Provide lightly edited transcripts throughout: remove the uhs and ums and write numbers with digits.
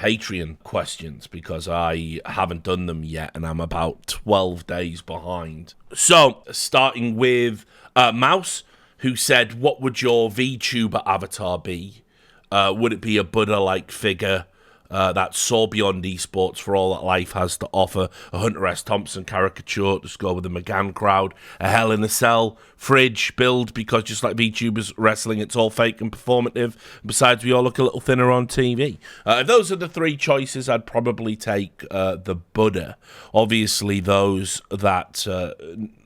Patreon questions because I haven't done them yet and I'm about 12 days behind. So, starting with Mouse, who said, what would your VTuber avatar be? Would it be a Buddha-like figure that saw beyond esports for all that life has to offer? A Hunter S. Thompson caricature to go with the McGann crowd? A Hell in a Cell fridge build because just like VTubers wrestling, it's all fake and performative. Besides, we all look a little thinner on TV. If those are the three choices, I'd probably take the Buddha. Obviously, those that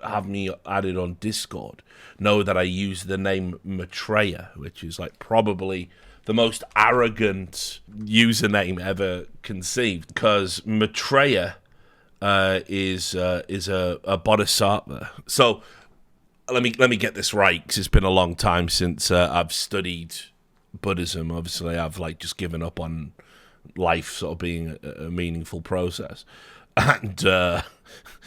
have me added on Discord know that I use the name Maitreya, which is like probably the most arrogant username ever conceived, because Maitreya is a bodhisattva. So let me get this right, because it's been a long time since I've studied Buddhism. Obviously, I've like just given up on life sort of being a meaningful process, and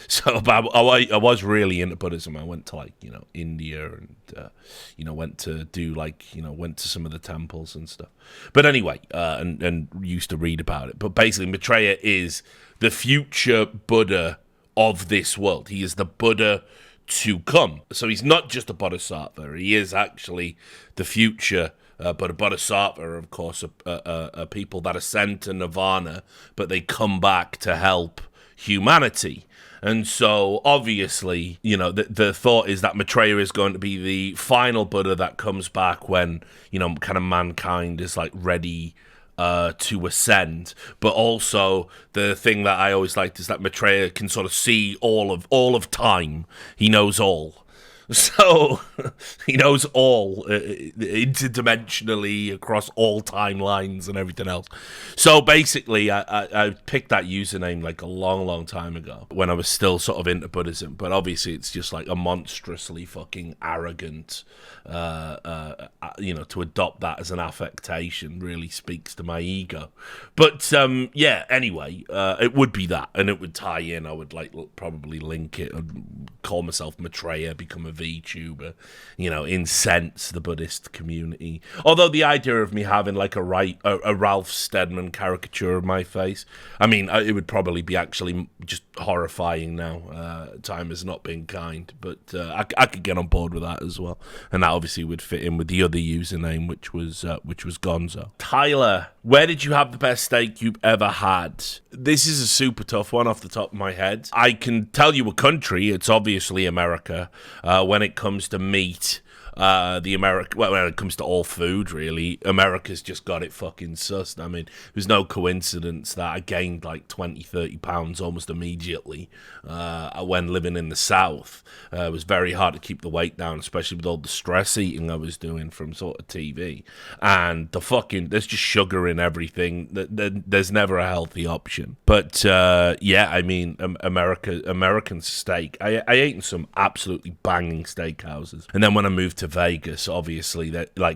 so I was really into Buddhism. I went to like India and went to do like went to some of the temples and stuff. But anyway, and used to read about it. But basically, Maitreya is the future Buddha of this world. He is the Buddha to come. So he's not just a bodhisattva. He is actually the future. But a bodhisattva, of course, are people that ascend to nirvana, but they come back to help humanity. And so, obviously, the thought is that Maitreya is going to be the final Buddha that comes back when, kind of mankind is, like, ready to ascend. But also, the thing that I always liked is that Maitreya can sort of see all of time. He knows all. So, he knows all, interdimensionally, across all timelines and everything else. So, basically, I picked that username, like, a long, long time ago, when I was still sort of into Buddhism. But obviously, it's just, like, a monstrously fucking arrogant, to adopt that as an affectation really speaks to my ego. But, anyway, it would be that, and it would tie in. I would, like, probably link it and call myself Maitreya, become a VTuber, incense the Buddhist community. Although the idea of me having like a Ralph Steadman caricature of my face, I mean, it would probably be actually just horrifying now. Time has not been kind, but I could get on board with that as well, and that obviously would fit in with the other username, which was Gonzo. Tyler, where did you have the best steak you've ever had? This is a super tough one off the top of my head. I can tell you a country. It's obviously America. When it comes to meat, when it comes to all food, really, America's just got it fucking sussed. I mean, there's no coincidence that I gained like 20, 30 pounds almost immediately when living in the South. It was very hard to keep the weight down, especially with all the stress eating I was doing from sort of TV. And there's just sugar in everything. There's never a healthy option. But, I mean, American steak. I ate in some absolutely banging steakhouses. And then when I moved to Vegas, obviously,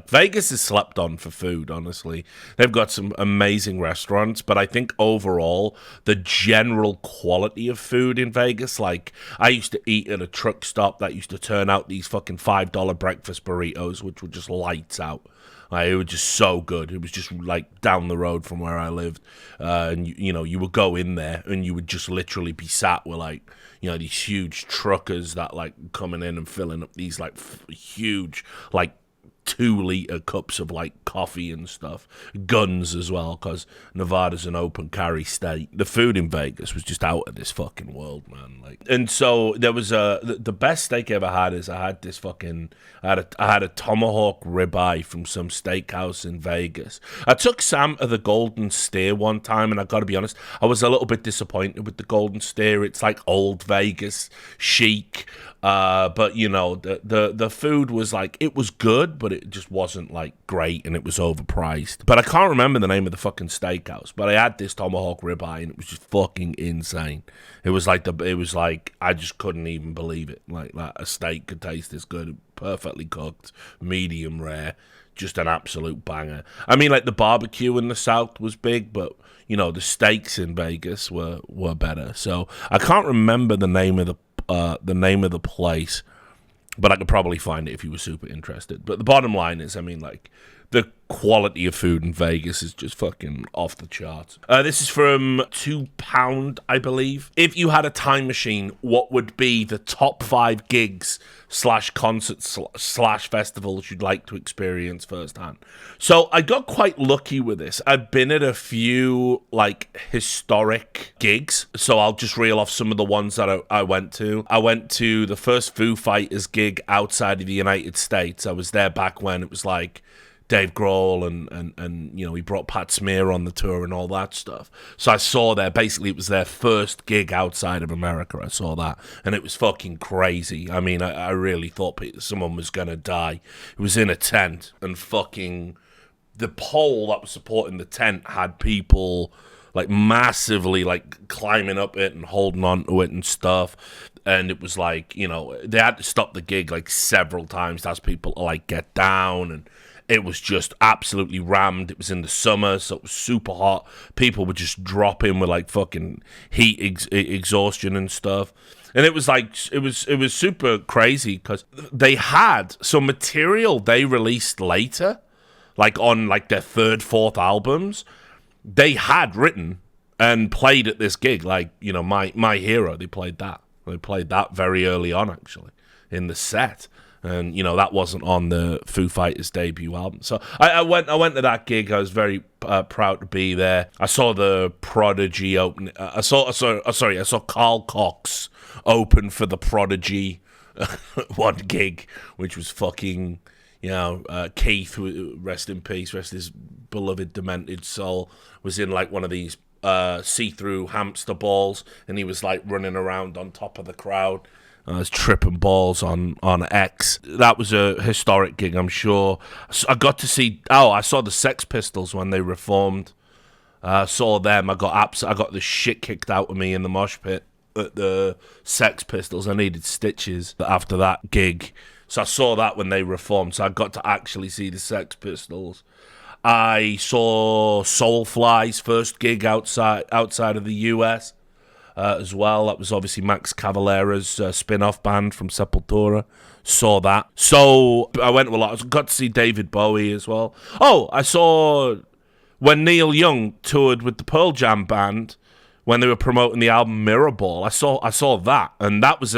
Vegas is slept on for food, honestly. They've got some amazing restaurants, but I think overall, the general quality of food in Vegas, like, I used to eat at a truck stop that used to turn out these fucking $5 breakfast burritos, which were just lights out. Like, it was just so good. It was just, like, down the road from where I lived. And, you would go in there and you would just literally be sat with, like, these huge truckers that, like, coming in and filling up these, like, huge, like, 2-liter cups of like coffee and stuff, guns as well, because Nevada's an open carry state. The food in Vegas was just out of this fucking world, man. Like, and so there was the best steak I ever had is I had a tomahawk ribeye from some steakhouse in Vegas. I took Sam to the Golden Steer one time, and I got to be honest, I was a little bit disappointed with the Golden Steer. It's like old Vegas chic. But the food was like, it was good, but it just wasn't like great, and it was overpriced. But I can't remember the name of the fucking steakhouse, but I had this tomahawk ribeye and it was just fucking insane. It was like I just couldn't even believe it. Like a steak could taste this good, perfectly cooked, medium rare, just an absolute banger. I mean, like, the barbecue in the South was big, but the steaks in Vegas were better. So I can't remember the name of the place, but I could probably find it if you were super interested. But the bottom line is, I mean, like, the quality of food in Vegas is just fucking off the charts. This is from £2, I believe. If you had a time machine, what would be the top 5 gigs / concerts / festivals you'd like to experience firsthand? So I got quite lucky with this. I've been at a few like historic gigs, so I'll just reel off some of the ones that I went to. I went to the first Foo Fighters gig outside of the United States. I was there back when it was like Dave Grohl and you know, he brought Pat Smear on the tour and all that stuff. So I saw basically it was their first gig outside of America. I saw that, and it was fucking crazy. I mean, I really thought someone was gonna die. It was in a tent, and fucking the pole that was supporting the tent had people like massively like climbing up it and holding on to it and stuff. And it was like, you know, they had to stop the gig like several times to ask people to like get down, and it was just absolutely rammed. It was in the summer, so it was super hot. People would just drop in with like fucking heat exhaustion and stuff. And it was like, it was super crazy because they had some material they released later, like on like their 3rd, 4th albums, they had written and played at this gig. Like, you know, My Hero, they played that. They played that very early on, actually, in the set. And, you know, that wasn't on the Foo Fighters debut album. So I went to that gig. I was very proud to be there. I saw the Prodigy open. I saw Carl Cox open for the Prodigy one gig, which was fucking, you know, Keith, rest in peace, rest his beloved demented soul, was in like one of these see-through hamster balls, and he was like running around on top of the crowd. I was tripping balls on X. That was a historic gig, I'm sure. I got to see. I saw the Sex Pistols when they reformed. Saw them. I got the shit kicked out of me in the mosh pit at the Sex Pistols. I needed stitches after that gig, so I saw that when they reformed. So I got to actually see the Sex Pistols. I saw Soulfly's first gig outside of the US. As well. That was obviously Max Cavalera's spin-off band from Sepultura. Saw that. So I went to a lot. I got to see David Bowie as well. Oh, I saw when Neil Young toured with the Pearl Jam band when they were promoting the album Mirrorball. I saw that, and that's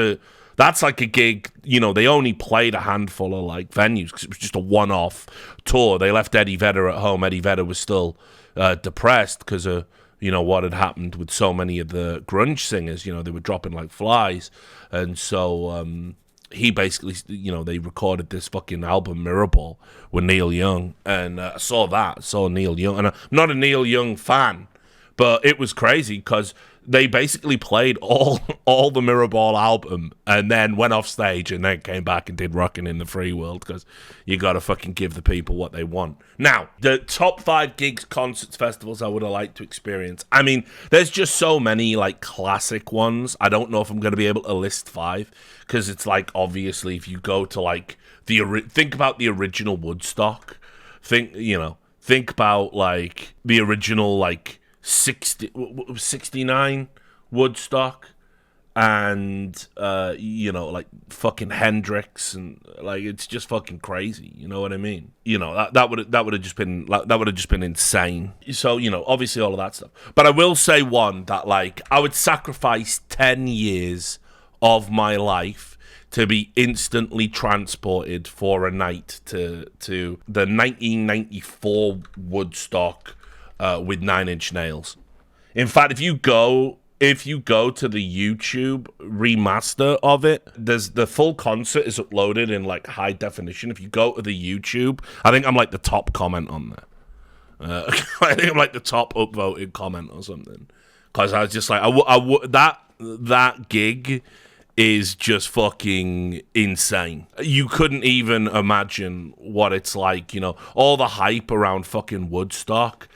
like a gig, you know, they only played a handful of like venues because it was just a one-off tour. They left Eddie Vedder at home. Eddie Vedder was still depressed because of, you know, what had happened with so many of the grunge singers. You know, they were dropping like flies. And so he basically, you know, they recorded this fucking album, Mirrorball, with Neil Young. And I saw Neil Young. And I'm not a Neil Young fan, but it was crazy because they basically played all the Mirrorball album and then went off stage and then came back and did Rockin' in the Free World, because you got to fucking give the people what they want. Now, the top 5 gigs, concerts, festivals I would have liked to experience. I mean, there's just so many like classic ones. I don't know if I'm going to be able to list 5, because it's like, obviously, if you go to like think about the original Woodstock, think about like the original like 69 Woodstock, and you know, like fucking Hendrix, and like it's just fucking crazy. You know what I mean? You know, that would have just been insane. So, you know, obviously all of that stuff. But I will say one that like I would sacrifice 10 years of my life to be instantly transported for a night to the 1994 Woodstock with 9 Inch Nails. In fact, if you go to the YouTube remaster of it, there's the full concert is uploaded in like high definition. If you go to the YouTube, I think I'm like the top comment on there. I think I'm like the top upvoted comment or something, because I was just like, that gig is just fucking insane. You couldn't even imagine what it's like, you know, all the hype around fucking Woodstock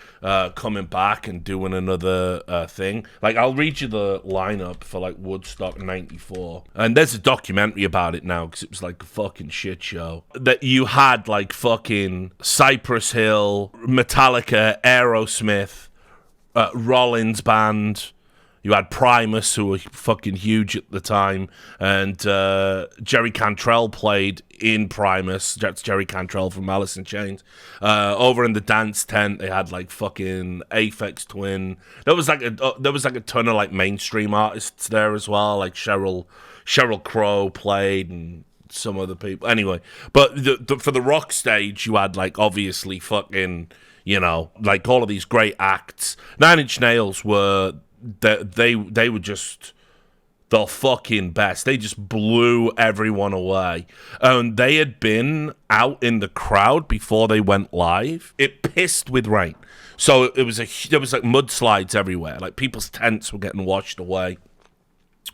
coming back and doing another thing. Like, I'll read you the lineup for like Woodstock 94, and there's a documentary about it now because it was like a fucking shit show. That you had like fucking Cypress Hill, Metallica, Aerosmith, Rollins Band. You had Primus, who were fucking huge at the time, and Jerry Cantrell played in Primus. That's Jerry Cantrell from Alice in Chains. Over in the dance tent, they had like fucking Aphex Twin. There was like a ton of like mainstream artists there as well. Like Sheryl Crow played and some other people. Anyway, but for the rock stage, you had like obviously fucking, you know, like all of these great acts. Nine Inch Nails were they were just the fucking best. They just blew everyone away. And they had been out in the crowd before they went live. It pissed with rain. So there was like mudslides everywhere. Like people's tents were getting washed away.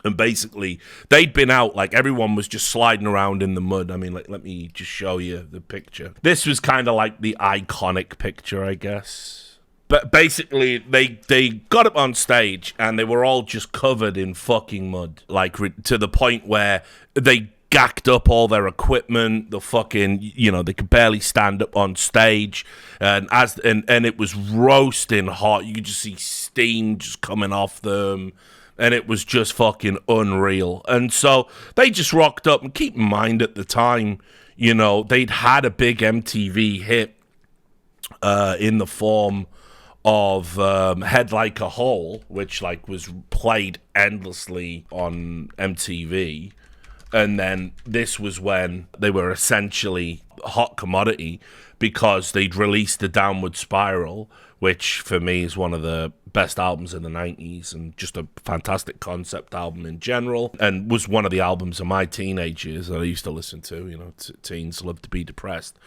And basically, they'd been out, like everyone was just sliding around in the mud. I mean, like, let me just show you the picture. This was kind of like the iconic picture, I guess. But basically, they got up on stage and they were all just covered in fucking mud. Like, to the point where they gacked up all their equipment. The fucking, you know, they could barely stand up on stage. And it was roasting hot. You could just see steam just coming off them. And it was just fucking unreal. And so they just rocked up. And keep in mind, at the time, you know, they'd had a big MTV hit in the form of Head Like a Hole, which like was played endlessly on MTV. And then this was when they were essentially a hot commodity because they'd released The Downward Spiral, which for me is one of the best albums in the 90s and just a fantastic concept album in general, and was one of the albums of my teenage years that I used to listen to. You know, teens love to be depressed.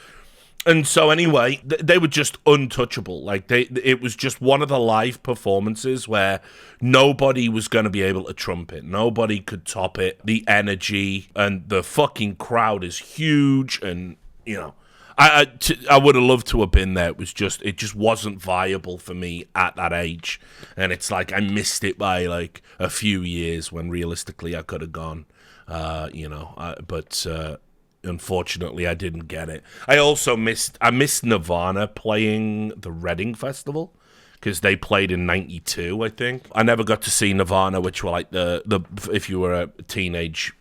And so anyway, they were just untouchable. Like it was just one of the live performances where nobody was going to be able to trump it. Nobody could top it. The energy and the fucking crowd is huge. And, you know, I would have loved to have been there. It just wasn't viable for me at that age. And it's like I missed it by like a few years when realistically I could have gone, but unfortunately, I didn't get it. I missed Nirvana playing the Reading Festival because they played in '92, I think. I never got to see Nirvana, which were like the if you were a teenager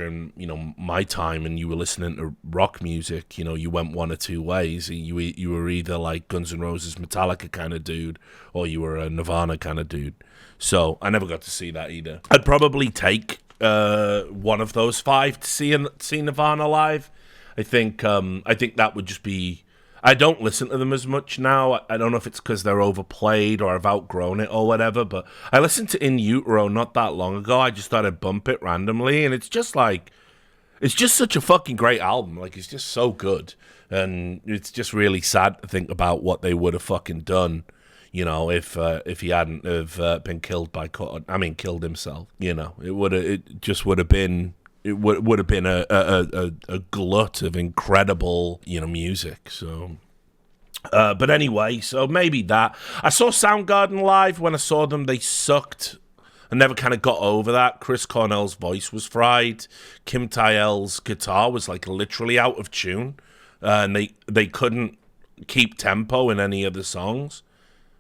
in, you know, my time and you were listening to rock music, you know, you went one or two ways. You were either like Guns N' Roses, Metallica kind of dude, or you were a Nirvana kind of dude. So I never got to see that either. I'd probably take one of those five to see Nirvana live. I think that would just be. I don't listen to them as much now. I don't know if it's because they're overplayed or I've outgrown it or whatever, but I listened to In Utero not that long ago. I just thought I'd bump it randomly, and it's just such a fucking great album. Like, it's just so good, and it's just really sad to think about what they would have fucking done, you know, if he hadn't have been killed killed himself. You know, it would have been a glut of incredible, you know, music. So, but anyway, so maybe that. I saw Soundgarden live. When I saw them, they sucked. I never kind of got over that. Chris Cornell's voice was fried. Kim Tael's guitar was like literally out of tune, and they couldn't keep tempo in any of the songs.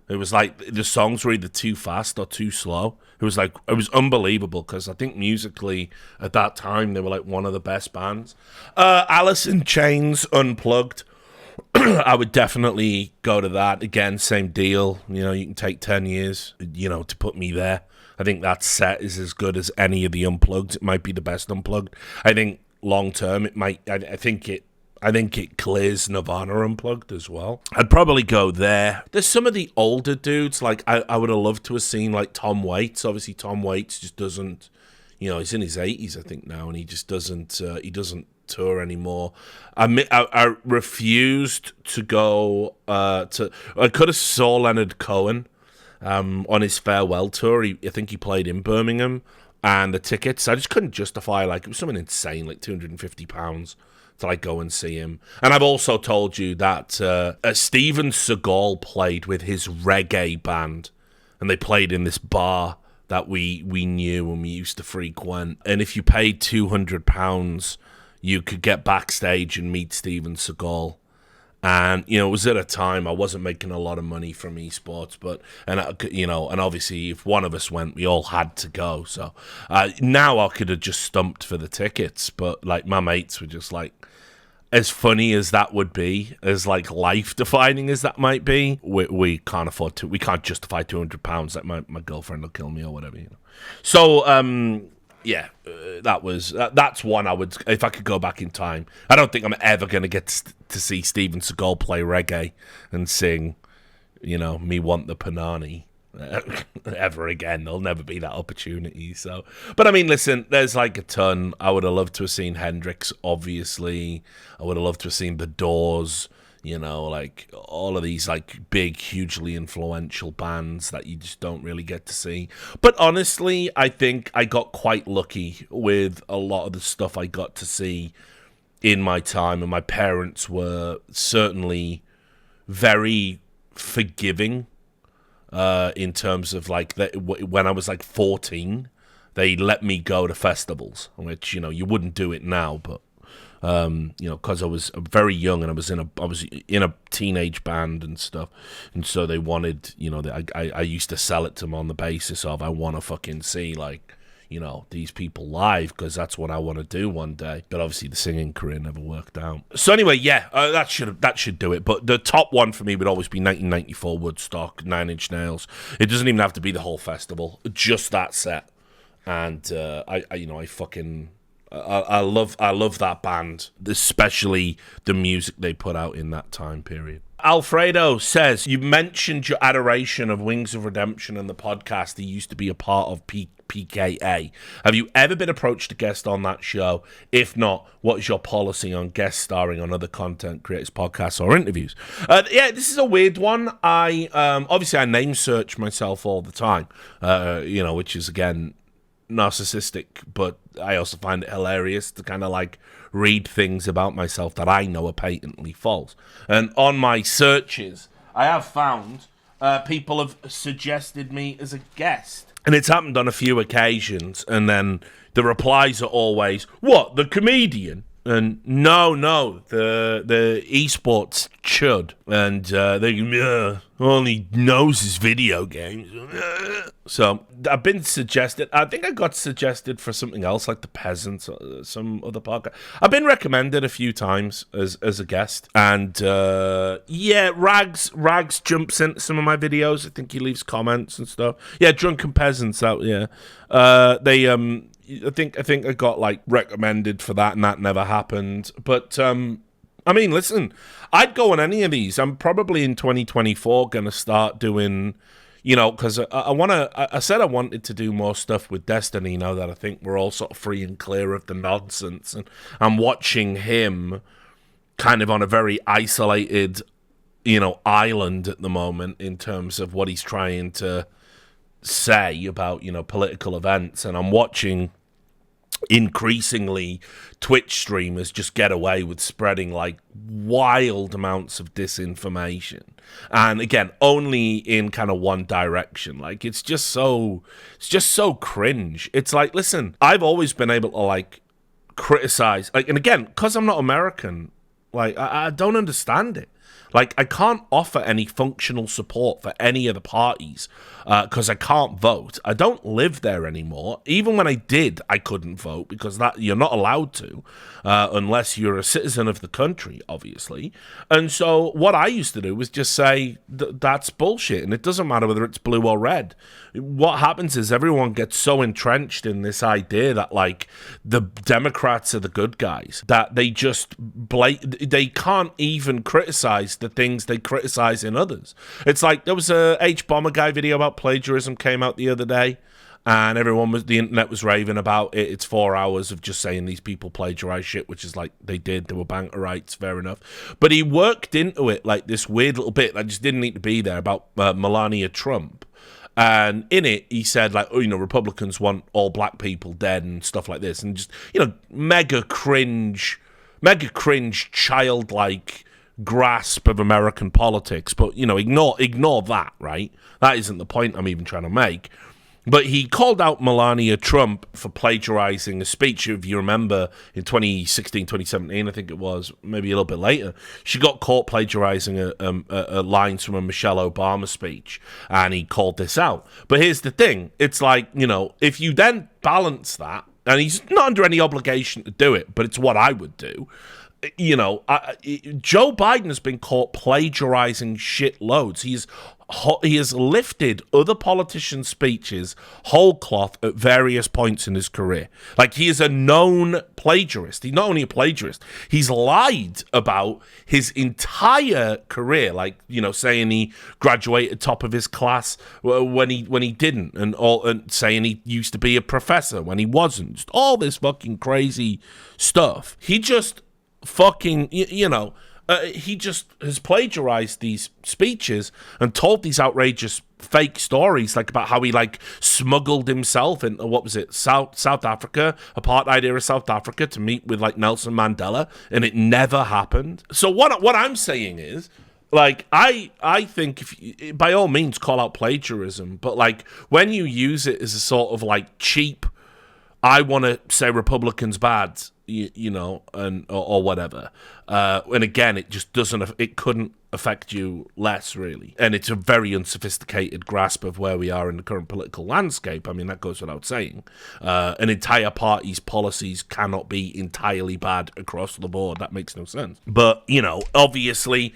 It was like the songs were either too fast or too slow. It was unbelievable because I think musically at that time they were like one of the best bands. Alice in Chains Unplugged. I would definitely go to that. Again, same deal. You know, you can take 10 years, you know, to put me there. I think that set is as good as any of the Unplugged. It might be the best Unplugged. I think long term it might. I think it clears Nirvana Unplugged as well. I'd probably go there. There's some of the older dudes, like I would have loved to have seen like Tom Waits. Obviously, Tom Waits just doesn't, you know, he's in his 80s, I think now, and he just doesn't, tour anymore. I refused to go I could have saw Leonard Cohen on his farewell tour. I think he played in Birmingham, and the tickets, I just couldn't justify, like, it was something insane, like £250. To like go and see him. And I've also told you that Steven Seagal played with his reggae band, and they played in this bar that we knew and we used to frequent. And if you paid £200, you could get backstage and meet Steven Seagal. And, it was at a time I wasn't making a lot of money from esports, and obviously if one of us went, we all had to go. So now I could have just stumped for the tickets, but like my mates were just like, as funny as that would be, as like life defining as that might be, we can't afford to. We can't justify £200. Like my girlfriend will kill me or whatever. So that's one I would, if I could go back in time. I don't think I'm ever going to get to see Steven Seagal play reggae and sing, Me Want the Panani ever again. There'll never be that opportunity. So, but I mean, listen, there's like a ton. I would have loved to have seen Hendrix, obviously. I would have loved to have seen The Doors. Like all of these like big, hugely influential bands that you just don't really get to see. But honestly, I think I got quite lucky with a lot of the stuff I got to see in my time, and my parents were certainly very forgiving in terms of like when I was like 14, they let me go to festivals, which you wouldn't do it now, but. Because I was very young and I was in a teenage band and stuff, and so they wanted, I used to sell it to them on the basis of I want to fucking see like, these people live because that's what I want to do one day. But obviously the singing career never worked out. So anyway, that should do it. But the top one for me would always be 1994 Woodstock, Nine Inch Nails. It doesn't even have to be the whole festival, just that set, and I love that band, especially the music they put out in that time period. Alfredo says, you mentioned your adoration of Wings of Redemption in the podcast. He used to be a part of PKA. Have you ever been approached to guest on that show? If not, what is your policy on guest starring on other content creators, podcasts, or interviews? This is a weird one. I obviously I name search myself all the time, which is, again, narcissistic, but I also find it hilarious to kind of like read things about myself that I know are patently false. And on my searches, I have found people have suggested me as a guest, and it's happened on a few occasions, and then the replies are always, "What, the comedian?" And no, the esports chud, and they only knows his video games. So I've been suggested. I think I got suggested for something else, like The Peasants, or some other podcast. I've been recommended a few times as a guest, and Rags jumps into some of my videos. I think he leaves comments and stuff. Yeah, Drunken Peasants out. Yeah, I think I got like recommended for that, and that never happened. But I mean, listen, I'd go on any of these. I'm probably in 2024 going to start doing, because I said I wanted to do more stuff with Destiny now that I think we're all sort of free and clear of the nonsense, and I'm watching him kind of on a very isolated, island at the moment in terms of what he's trying to say about, political events, and I'm watching increasingly Twitch streamers just get away with spreading like wild amounts of disinformation, and again only in kind of one direction. Like it's just so cringe. It's like, listen, I've always been able to like criticize, like, and again, because I'm not American, like I don't understand it. Like, I can't offer any functional support for any of the parties because I can't vote. I don't live there anymore. Even when I did, I couldn't vote because that you're not allowed to unless you're a citizen of the country, obviously. And so what I used to do was just say that's bullshit, and it doesn't matter whether it's blue or red. What happens is everyone gets so entrenched in this idea that, like, the Democrats are the good guys, that they just they can't even criticize the things they criticize in others. It's like there was a H-Bomber guy video about plagiarism came out the other day, and the internet was raving about it. It's 4 hours of just saying these people plagiarize shit, which is like they did. They were banker rights, fair enough. But he worked into it like this weird little bit that just didn't need to be there about Melania Trump. And in it, he said, like, Republicans want all black people dead and stuff like this. And just, mega cringe, childlike grasp of American politics. But, ignore that, right? That isn't the point I'm even trying to make. But he called out Melania Trump for plagiarizing a speech. If you remember, in 2016, 2017, I think it was, maybe a little bit later, she got caught plagiarizing a lines from a Michelle Obama speech, and he called this out. But here's the thing. It's like, if you then balance that, and he's not under any obligation to do it, but it's what I would do. Joe Biden has been caught plagiarizing shitloads. He has lifted other politicians' speeches whole cloth at various points in his career. Like, he is a known plagiarist. He's not only a plagiarist, he's lied about his entire career. Like, saying he graduated top of his class when he didn't, and saying he used to be a professor when he wasn't. Just all this fucking crazy stuff. He just fucking, he just has plagiarized these speeches and told these outrageous fake stories, like about how he smuggled himself into, what was it, South Africa, apartheid era South Africa, to meet with Nelson Mandela, and it never happened. So what I'm saying is, I think by all means call out plagiarism, but when you use it as a sort of cheap, I want to say Republicans bad, or whatever. And again, it just it couldn't affect you less, really. And it's a very unsophisticated grasp of where we are in the current political landscape. I mean, that goes without saying. An entire party's policies cannot be entirely bad across the board. That makes no sense. But, obviously,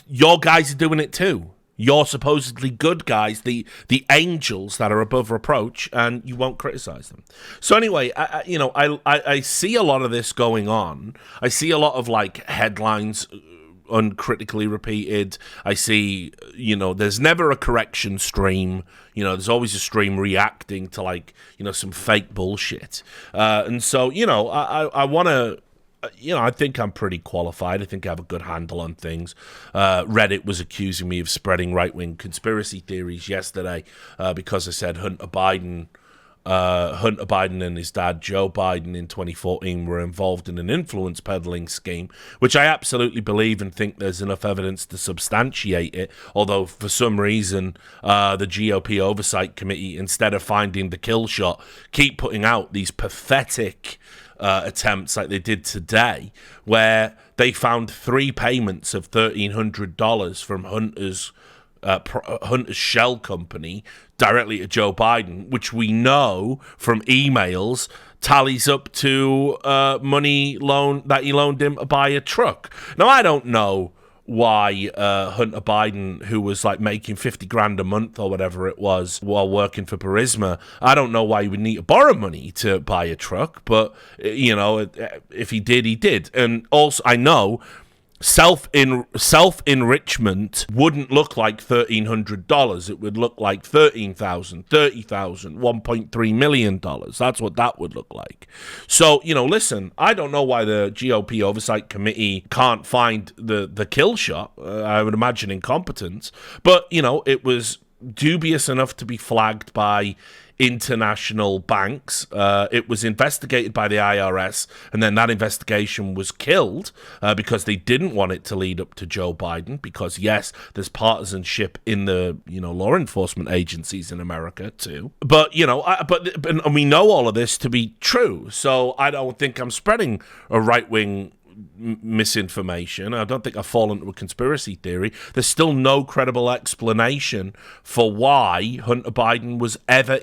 your guys are doing it too. You're supposedly good guys, the angels that are above reproach, and you won't criticize them. So anyway, I see a lot of this going on. I see a lot of headlines uncritically repeated. I see, there's never a correction stream. There's always a stream reacting to some fake bullshit. And so, I want to. I think I'm pretty qualified. I think I have a good handle on things. Reddit was accusing me of spreading right-wing conspiracy theories yesterday because I said Hunter Biden and his dad, Joe Biden, in 2014 were involved in an influence peddling scheme, which I absolutely believe and think there's enough evidence to substantiate it, although for some reason the GOP Oversight Committee, instead of finding the kill shot, keep putting out these pathetic attempts like they did today, where they found 3 payments of $1,300 from Hunter's shell company directly to Joe Biden, which we know from emails tallies up to money loan that he loaned him to buy a truck. Now, I don't know why Hunter Biden, who was making $50,000 a month or whatever it was while working for Burisma, I don't know why he would need to borrow money to buy a truck, but if he did, he did. And also, I know self-enrichment wouldn't look like $1,300. It would look like $13,000, $30,000, $1.3 million. That's what that would look like. So, listen, I don't know why the GOP Oversight Committee can't find the kill shot. I would imagine incompetence. But, it was dubious enough to be flagged by international banks. It was investigated by the IRS, and then that investigation was killed because they didn't want it to lead up to Joe Biden, because yes, there's partisanship in the law enforcement agencies in America too. But but we know all of this to be true, so I don't think I'm spreading a right-wing misinformation. I don't think I fall into a conspiracy theory. There's still no credible explanation for why Hunter Biden was ever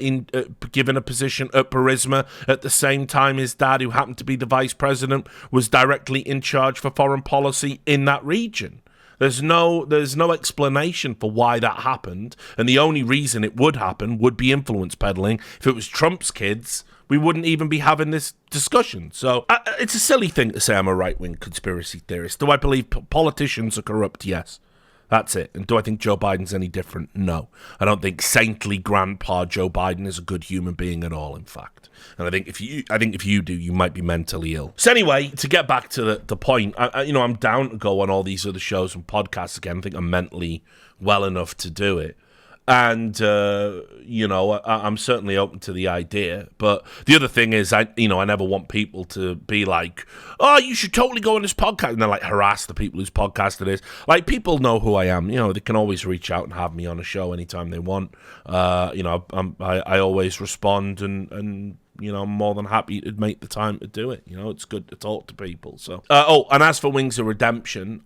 given a position at Burisma at the same time his dad, who happened to be the vice president, was directly in charge for foreign policy in that region. There's no explanation for why that happened, and the only reason it would happen would be influence peddling. If it was Trump's kids, we wouldn't even be having this discussion. So it's a silly thing to say I'm a right-wing conspiracy theorist. Do I believe politicians are corrupt? Yes. That's it. And do I think Joe Biden's any different? No. I don't think saintly grandpa Joe Biden is a good human being at all, in fact. And I think if you do, you might be mentally ill. So anyway, to get back to the point, I'm down to go on all these other shows and podcasts again. I think I'm mentally well enough to do it. And I'm certainly open to the idea. But the other thing is, I never want people to be like, "Oh, you should totally go on this podcast," and then like harass the people whose podcast it is. Like, people know who I am. They can always reach out and have me on a show anytime they want. I always respond, and I'm more than happy to make the time to do it. It's good to talk to people. So, and as for Wings of Redemption,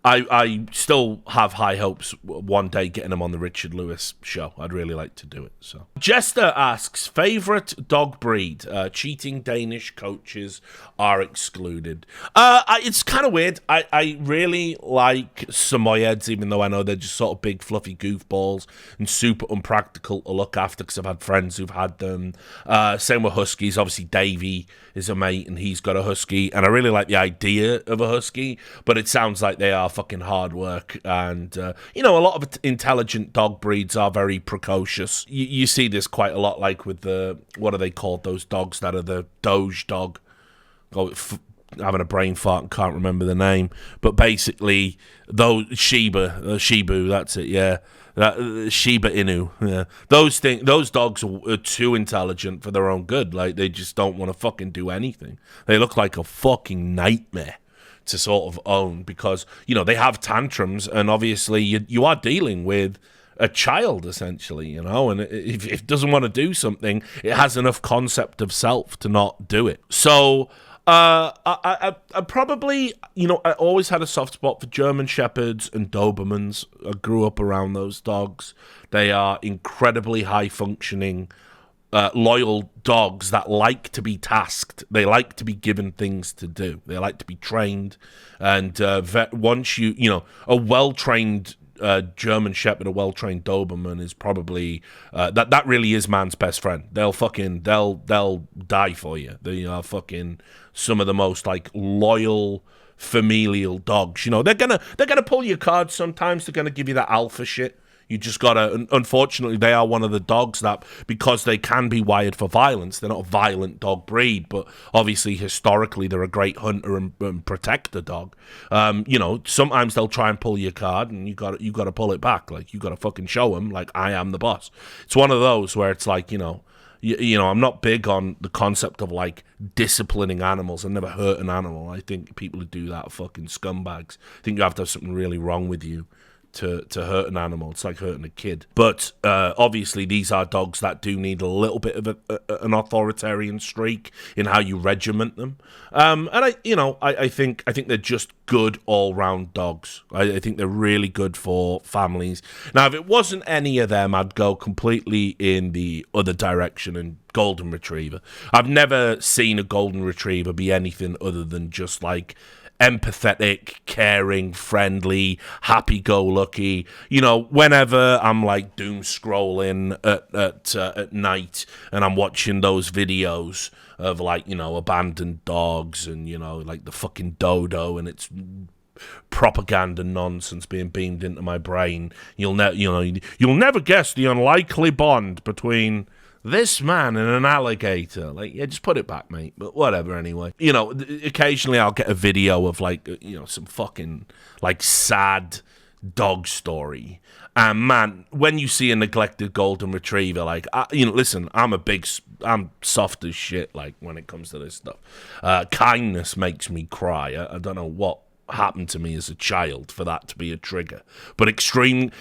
I still have high hopes one day getting him on the Richard Lewis show. I'd really like to do it. So, Jester asks, favorite dog breed? Cheating Danish coaches are excluded. It's kind of weird. I really like Samoyeds, even though I know they're just sort of big fluffy goofballs and super unpractical to look after, because I've had friends who've had them. Same with Huskies. Obviously, Davey is a mate and he's got a Husky, and I really like the idea of a Husky, but it sounds like they are fucking hard work, and a lot of intelligent dog breeds are very precocious. You see this quite a lot, like with what are they called, those dogs that are the Doge dog? Having a brain fart and can't remember the name, but basically those Shibu, that's it, yeah. Shiba Inu, yeah. Those dogs are too intelligent for their own good. Like, they just don't want to fucking do anything. They look like a fucking nightmare to sort of own, because they have tantrums, and obviously you are dealing with a child essentially, and if it doesn't want to do something, it has enough concept of self to not do it. So I probably, I always had a soft spot for German Shepherds and Dobermans. I grew up around those dogs. They are incredibly high-functioning, loyal dogs that like to be tasked. They like to be given things to do. They like to be trained. And once a well-trained German Shepherd, a well-trained Doberman is probably that really is man's best friend. They'll die for you. They are fucking some of the most like loyal familial dogs. They're gonna pull your cards sometimes. They're gonna give you that alpha shit. You just gotta, unfortunately, they are one of the dogs that, because they can be wired for violence, they're not a violent dog breed, but obviously historically they're a great hunter and protector dog. Sometimes they'll try and pull your card, and you gotta pull it back. Like, you gotta fucking show them, like, I am the boss. It's one of those where it's like, I'm not big on the concept of like disciplining animals. I've never hurt an animal. I think people who do that are fucking scumbags. I think you have to have something really wrong with you to hurt an animal. It's like hurting a kid. But obviously these are dogs that do need a little bit of an authoritarian streak in how you regiment them. And I think they're just good all-round dogs. I think they're really good for families. Now, if it wasn't any of them, I'd go completely in the other direction and Golden Retriever. I've never seen a Golden Retriever be anything other than just like empathetic, caring, friendly, happy-go-lucky. Whenever I'm like doom scrolling at night and I'm watching those videos of like, abandoned dogs and, like the fucking dodo and its propaganda nonsense being beamed into my brain, you'll never guess the unlikely bond between this man and an alligator. Like, yeah, just put it back, mate. But whatever, anyway. Occasionally I'll get a video of, like, some fucking, like, sad dog story. And, man, when you see a neglected golden retriever, like, listen, I'm soft as shit, like, when it comes to this stuff. Kindness makes me cry. I don't know what happened to me as a child for that to be a trigger, but extreme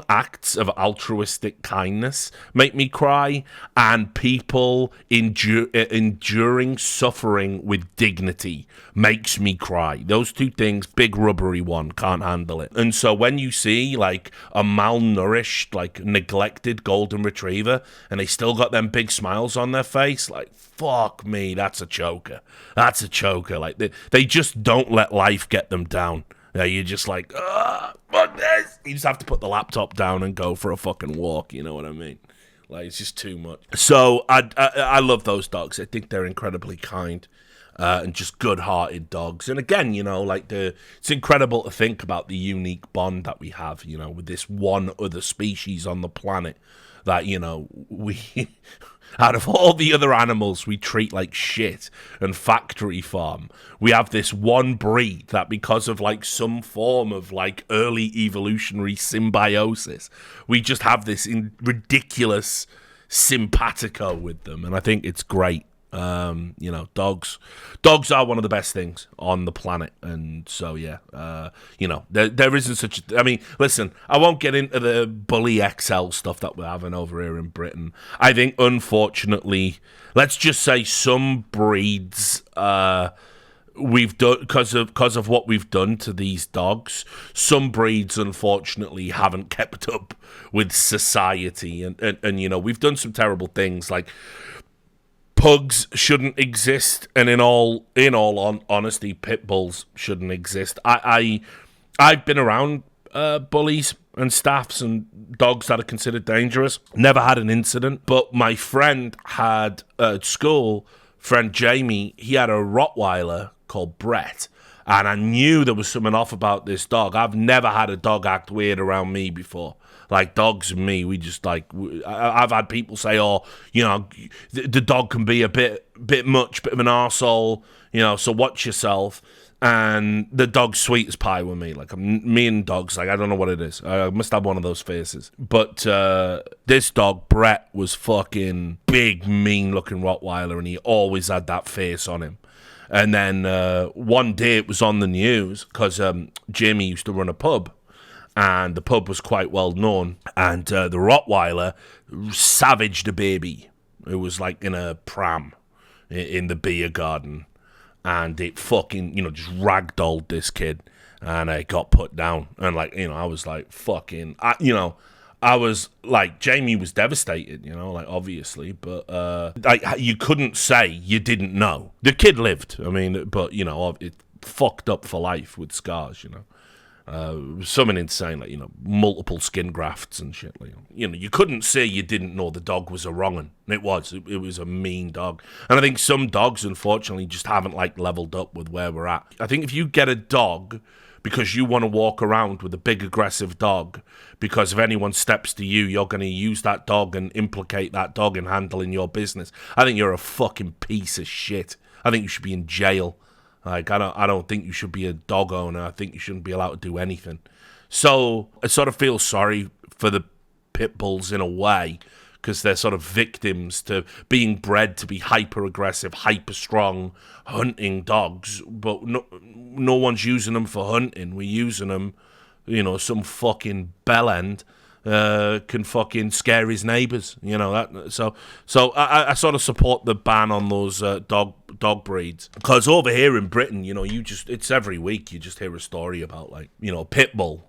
acts of altruistic kindness make me cry, and people enduring suffering with dignity makes me cry. Those two things, big rubbery one, can't handle it. And so when you see like a malnourished, like neglected golden retriever and they still got them big smiles on their face, like, fuck me, that's a choker. Like, they just don't let life get them down. You're just like, fuck this. You just have to put the laptop down and go for a fucking walk, you know what I mean? Like, it's just too much. So I love those dogs. I think they're incredibly kind and just good-hearted dogs. And again, it's incredible to think about the unique bond that we have, with this one other species on the planet. that, you know, we out of all the other animals we treat like shit and factory farm, we have this one breed that, because of like some form of like early evolutionary symbiosis, we just have this ridiculous simpatico with them, and I think it's great. You know, dogs are one of the best things on the planet, and so you know, there isn't such I mean, listen, I won't get into the bully XL stuff that we're having over here in Britain. I think, unfortunately, let's just say some breeds we've done, because of what we've done to these dogs, some breeds unfortunately haven't kept up with society, and you know, we've done some terrible things. Like, pugs shouldn't exist, and in all honesty, pit bulls shouldn't exist. I've been around bullies and staffs and dogs that are considered dangerous. Never had an incident, but my friend had at school, friend Jamie, he had a Rottweiler called Brett, and I knew there was something off about this dog. I've never had a dog act weird around me before. Like, dogs and me, we just, like, I've had people say, oh, you know, the dog can be a bit much, bit of an arsehole, you know, so watch yourself. And the dog's sweet as pie with me. Like, me and dogs, like, I don't know what it is. I must have one of those faces. But this dog, Brett, was fucking big, mean-looking Rottweiler, and he always had that face on him. And then one day it was on the news, because Jamie used to run a pub, and the pub was quite well known, and the Rottweiler savaged a baby who was like in a pram in the beer garden, and it fucking, you know, just ragdolled this kid, and it got put down. And, like, you know, I was like, fucking, I was like, Jamie was devastated, you know, like, obviously, but like, you couldn't say you didn't know. The kid lived, I mean, but, you know, it fucked up for life with scars, you know. Something insane, like, you know, multiple skin grafts and shit. Like, you know, you couldn't say you didn't know the dog was a wrong'un. It was a mean dog. And I think some dogs, unfortunately, just haven't, like, leveled up with where we're at. I think if you get a dog because you want to walk around with a big aggressive dog, because if anyone steps to you, you're going to use that dog and implicate that dog in handling your business, I think you're a fucking piece of shit. I think you should be in jail. Like, I don't think you should be a dog owner. I think you shouldn't be allowed to do anything. So I sort of feel sorry for the pit bulls in a way, because they're sort of victims to being bred to be hyper-aggressive, hyper-strong hunting dogs, but no one's using them for hunting. We're using them, you know, some fucking bellend can fucking scare his neighbours, you know. That so I sort of support the ban on those dog breeds, because over here in Britain, you know, it's every week you just hear a story about, like, you know, pit bull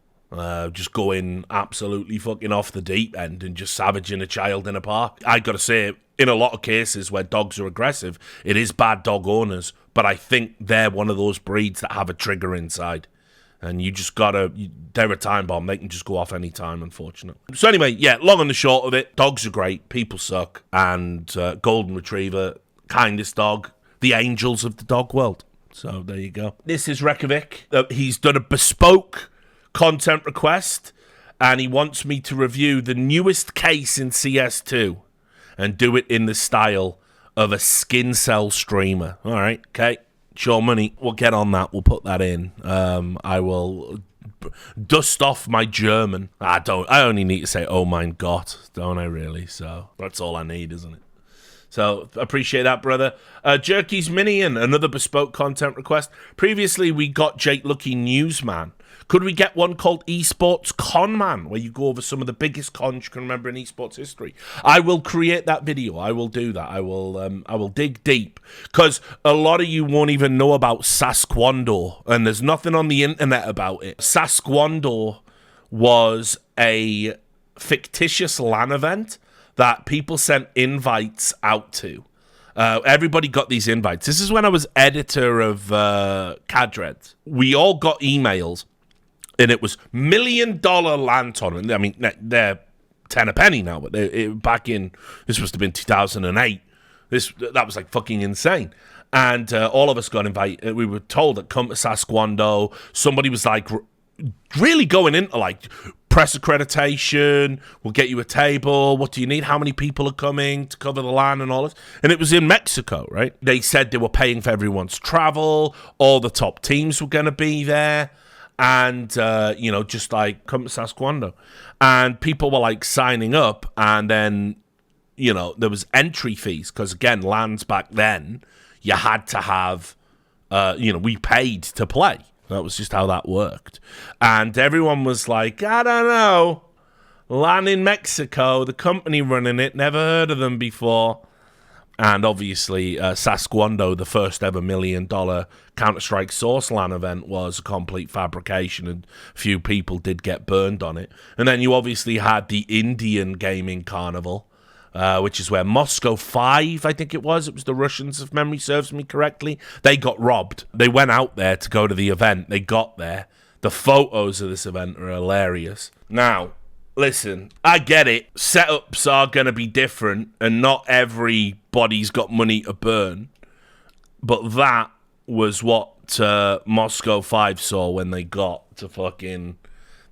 just going absolutely fucking off the deep end and just savaging a child in a park. I gotta say, in a lot of cases where dogs are aggressive, it is bad dog owners, but I think they're one of those breeds that have a trigger inside. And you just they're a time bomb. They can just go off any time, unfortunately. So anyway, yeah, long and the short of it, dogs are great. People suck. And Golden Retriever, kindest dog. The angels of the dog world. So there you go. This is Reykjavik. He's done a bespoke content request, and he wants me to review the newest case in CS2 and do it in the style of a skin cell streamer. All right, okay. Sure, money. We'll get on that. We'll put that in. I will dust off my German. I only need to say, oh mein Gott, don't I really? So that's all I need, isn't it? So appreciate that, brother. Jerky's Minion, another bespoke content request. Previously, we got Jake Lucky Newsman. Could we get one called Esports Conman, where you go over some of the biggest cons you can remember in esports history? I will create that video. I will do that. I will dig deep, because a lot of you won't even know about Sasquando, and there's nothing on the internet about it. Sasquando was a fictitious LAN event that people sent invites out to. Everybody got these invites. This is when I was editor of Cadred. We all got emails, and it was $1 million LAN tournament. I mean, they're 10 a penny now, but back in, this must have been 2008. That was like fucking insane. And all of us got invited. We were told that come to Sasquando. Somebody was like, really going into like press accreditation, we'll get you a table, what do you need, how many people are coming to cover the land and all this. And it was in Mexico, right? They said they were paying for everyone's travel, all the top teams were going to be there, and just like come to Sasquando. And people were like signing up, and then there was entry fees, because again, lands back then, you had to have we paid to play. That was just how that worked. And everyone was like, I don't know. LAN in Mexico, the company running it, never heard of them before. And obviously, Sasquando, the first ever $1 million Counter-Strike Source LAN event, was a complete fabrication, and few people did get burned on it. And then you obviously had the Indian Gaming Carnival, which is where Moscow 5, I think it was the Russians, if memory serves me correctly, they got robbed. They went out there to go to the event. They got there. The photos of this event are hilarious. Now, listen, I get it. Setups are going to be different, and not everybody's got money to burn. But that was what Moscow 5 saw when they got to fucking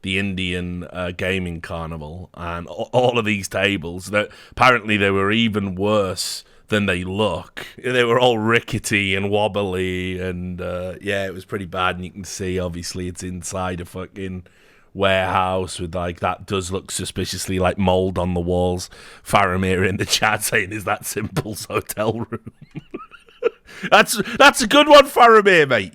the Indian Gaming Carnival, and all of these tables, that apparently they were even worse than they look. They were all rickety and wobbly, and it was pretty bad. And you can see, obviously, it's inside a fucking warehouse with like, that does look suspiciously like mold on the walls. Faramir in the chat saying, "Is that Simple's hotel room?" That's a good one, Faramir, mate.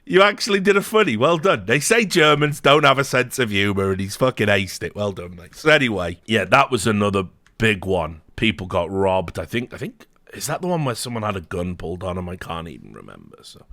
You actually did a funny. Well done. They say Germans don't have a sense of humour, and he's fucking aced it. Well done, mate. So anyway, yeah, that was another big one. People got robbed. I think, is that the one where someone had a gun pulled on him? I can't even remember. So,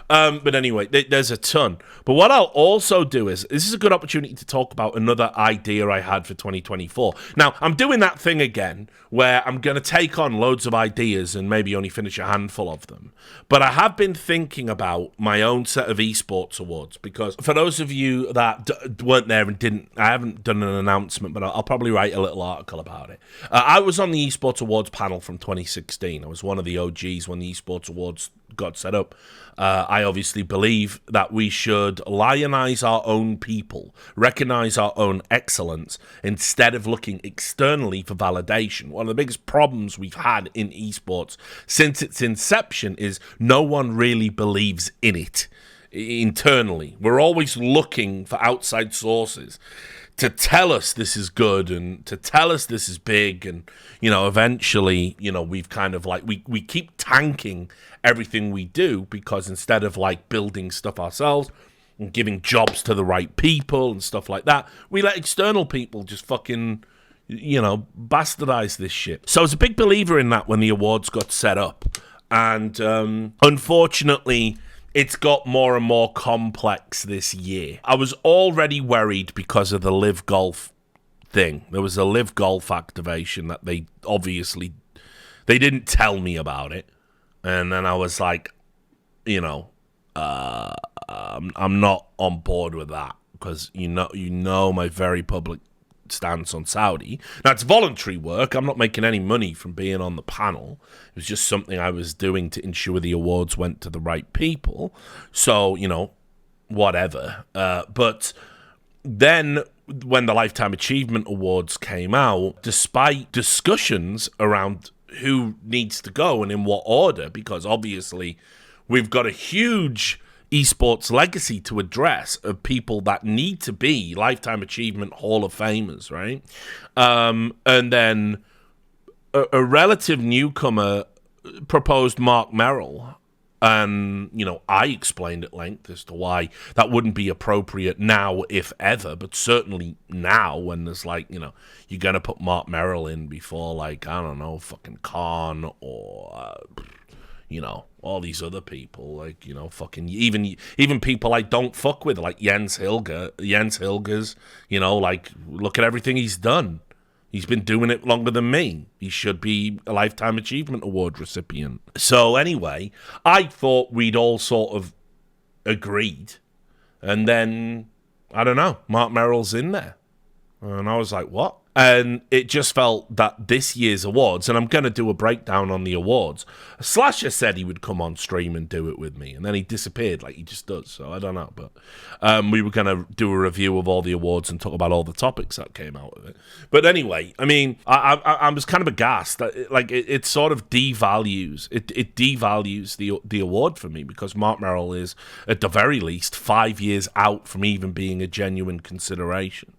but anyway, there's a ton. But what I'll also do is, this is a good opportunity to talk about another idea I had for 2024. Now, I'm doing that thing again, where I'm going to take on loads of ideas and maybe only finish a handful of them. But I have been thinking about my own set of esports awards, because for those of you that weren't there and I haven't done an announcement, but I'll probably write a little article about it. I was on the esports awards panel from 2016. I was one of the OGs when the esports awards got set up. I obviously believe that we should lionize our own people, recognize our own excellence, instead of looking externally for validation. One of the biggest problems we've had in esports since its inception is no one really believes in it internally. We're always looking for outside sources to tell us this is good and to tell us this is big, and eventually we've kind of like we keep tanking everything we do, because instead of like building stuff ourselves and giving jobs to the right people and stuff like that, we let external people just fucking bastardize this shit. So I was a big believer in that when the awards got set up, and unfortunately it's got more and more complex this year. I was already worried because of the Live Golf thing. There was a Live Golf activation that they didn't tell me about it. And then I was like, I'm not on board with that, because my very public stance on Saudi. Now, it's voluntary work. I'm not making any money from being on the panel. It was just something I was doing to ensure the awards went to the right people. So, whatever. But then when the Lifetime Achievement Awards came out, despite discussions around who needs to go and in what order, because obviously we've got a huge esports legacy to address of people that need to be Lifetime Achievement Hall of Famers, right? And then a relative newcomer proposed Mark Merrill, and I explained at length as to why that wouldn't be appropriate now, if ever, but certainly now, when there's you're gonna put Mark Merrill in before I don't know, fucking Khan or all these other people, fucking even people I don't fuck with, like Jens Hilgers, look at everything he's done. He's been doing it longer than me. He should be a Lifetime Achievement Award recipient. So anyway, I thought we'd all sort of agreed, and then, I don't know, Mark Merrill's in there. And I was like, what? And it just felt that this year's awards, and I'm going to do a breakdown on the awards. Slasher said he would come on stream and do it with me, and then he disappeared like he just does, so I don't know. But we were going to do a review of all the awards and talk about all the topics that came out of it. But anyway, I mean, I was kind of aghast. That, like, it sort of devalues, it devalues the award for me, because Mark Merrill is, at the very least, 5 years out from even being a genuine consideration.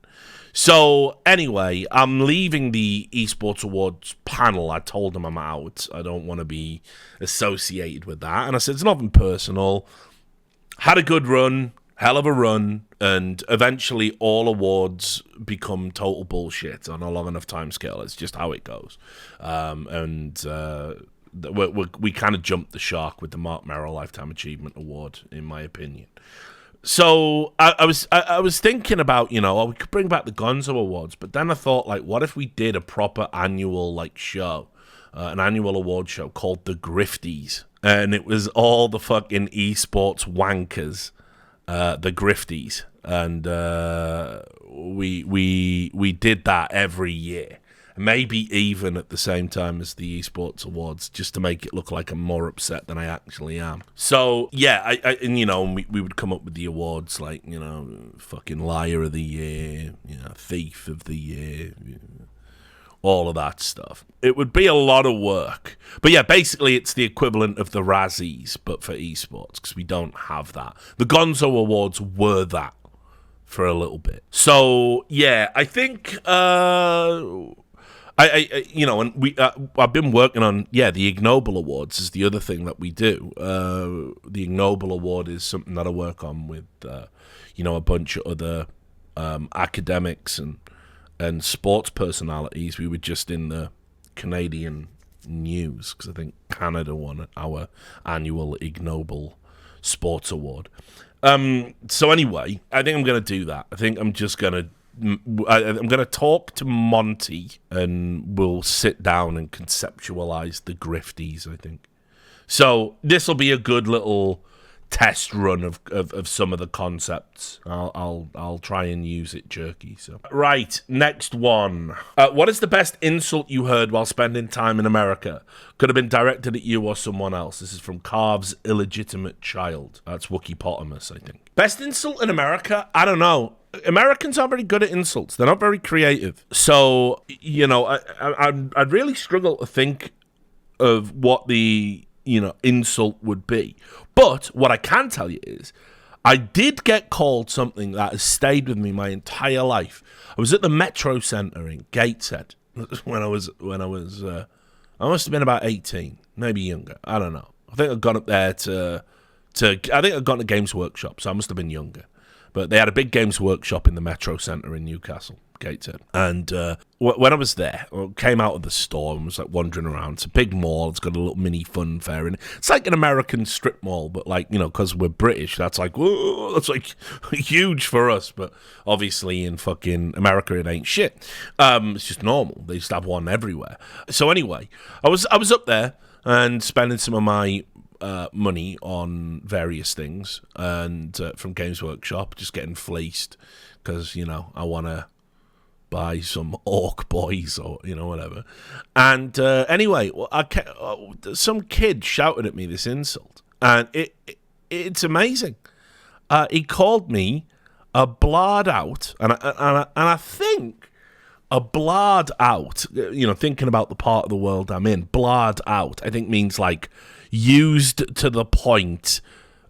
So, anyway, I'm leaving the Esports Awards panel. I told them I'm out. I don't want to be associated with that. And I said, it's nothing personal. Had a good run, hell of a run, and eventually all awards become total bullshit on a long enough time scale. It's just how it goes. We kind of jumped the shark with the Mark Merrill Lifetime Achievement Award, in my opinion. So I was thinking about, we could bring back the Gonzo Awards, but then I thought, like, what if we did a proper annual show, an annual award show called the Grifties, and it was all the fucking esports wankers, the Grifties, and we did that every year. Maybe even at the same time as the Esports Awards, just to make it look like I'm more upset than I actually am. So, yeah, we would come up with the awards, like, fucking Liar of the Year, Thief of the Year, all of that stuff. It would be a lot of work. But, yeah, basically it's the equivalent of the Razzies, but for esports, because we don't have that. The Gonzo Awards were that for a little bit. So, yeah, I think... I've been working on, the Ignoble Awards is the other thing that we do. The Ignoble Award is something that I work on with, a bunch of other academics and sports personalities. We were just in the Canadian news, because I think Canada won our annual Ignoble Sports Award. So anyway, I think I'm going to do that. I think I'm just going to I'm going to talk to Monty, and we'll sit down and conceptualize the Grifties, I think. So this will be a good little test run of some of the concepts. I'll try and use it jerky. So right, next one. What is the best insult you heard while spending time in America? Could have been directed at you or someone else. This is from Carve's illegitimate child. That's Wookieepotamus, I think. Best insult in America? I don't know. Americans aren't very good at insults. They're not very creative. So, I'd really struggle to think of what the, insult would be. But what I can tell you is, I did get called something that has stayed with me my entire life. I was at the Metro Center in Gateshead when I must have been about 18, maybe younger. I don't know. I think I'd gone up there I think I'd gone to Games Workshop, so I must have been younger. But they had a big Games Workshop in the Metro Center in Newcastle, Gateshead. And when I was there, I came out of the store and was wandering around. It's a big mall. It's got a little mini fun fair in it. It's like an American strip mall, but because we're British, that's whoa, that's huge for us. But obviously in fucking America, it ain't shit. It's just normal. They used to have one everywhere. So anyway, I was up there and spending some of my money on various things, and from Games Workshop, just getting fleeced because I want to buy some Orc Boys or whatever. And anyway, some kid shouted at me this insult, and it's amazing. He called me a blard out, and I think a blard out, thinking about the part of the world I'm in, blard out, I think means used to the point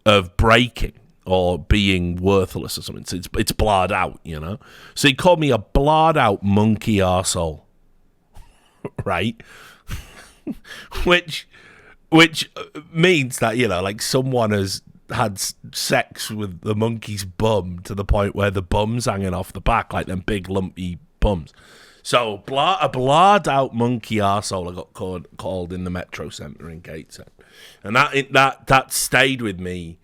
of breaking or being worthless or something. So it's blard out, So he called me a blard out monkey arsehole, right? which means that, someone has had sex with the monkey's bum to the point where the bum's hanging off the back, like them big lumpy bums. So, a blard out monkey arsehole I got called in the Metro Center in Gateshead. And that stayed with me.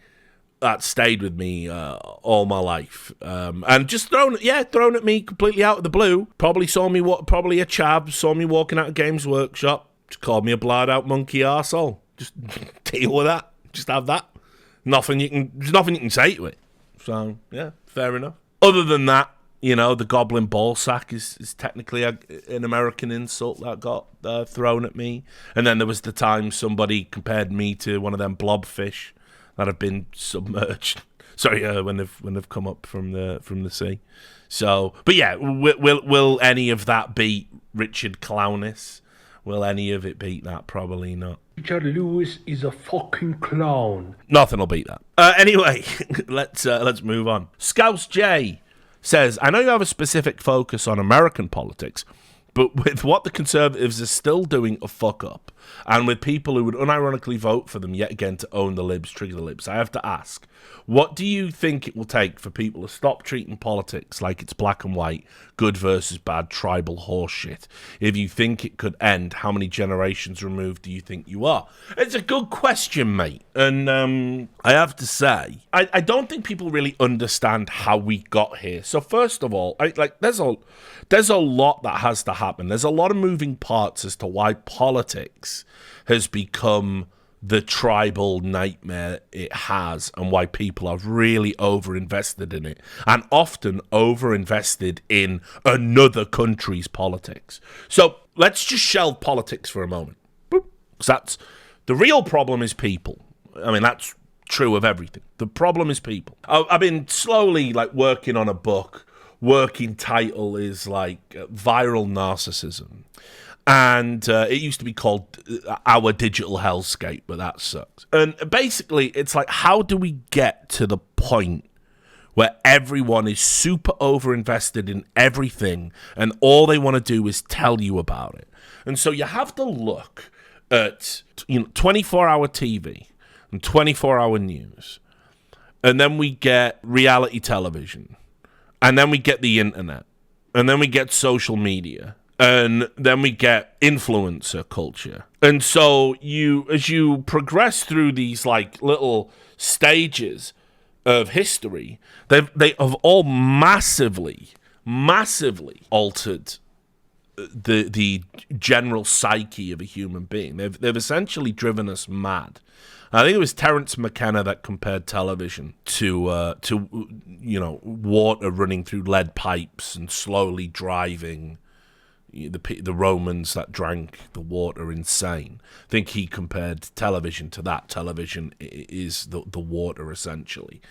That stayed with me all my life. And just thrown at me completely out of the blue. Probably a chav, saw me walking out of Games Workshop, just called me a blard out monkey arsehole. Just deal with that. Just have that. There's nothing you can say to it. So, yeah, fair enough. Other than that, You know, the goblin ball sack is technically an American insult that got thrown at me. And then there was the time somebody compared me to one of them blobfish that have been submerged. Sorry, when they've come up from the sea. So, but yeah, will any of that beat Richard Clownis? Will any of it beat that? Probably not. Richard Lewis is a fucking clown. Nothing will beat that. Anyway, let's move on. Scouse J says, I know you have a specific focus on American politics, but with what the Conservatives are still doing a fuck up, and with people who would unironically vote for them yet again to own the libs, trigger the libs, I have to ask, what do you think it will take for people to stop treating politics like it's black and white, good versus bad, tribal horseshit? If you think it could end, how many generations removed do you think you are? It's a good question, mate. And I have to say, I don't think people really understand how we got here. So first of all, there's a lot that has to happen. There's a lot of moving parts as to why politics has become the tribal nightmare it has, and why people are really over-invested in it, and often over-invested in another country's politics. So let's just shelve politics for a moment. That's the real problem is people. I mean, that's true of everything. The problem is people. I've been slowly working on a book. Working title is Viral Narcissism. And it used to be called Our Digital Hellscape, but that sucks. And basically, it's how do we get to the point where everyone is super over-invested in everything and all they want to do is tell you about it? And so you have to look at 24-hour TV and 24-hour news. And then we get reality television. And then we get the internet. And then we get social media. And then we get influencer culture. And so as you progress through these little stages of history, they have all massively altered the general psyche of a human being. They've essentially driven us mad. I think it was Terence McKenna that compared television to water running through lead pipes and slowly driving the Romans that drank the water insane. I think he compared television to that. Television is the water, essentially,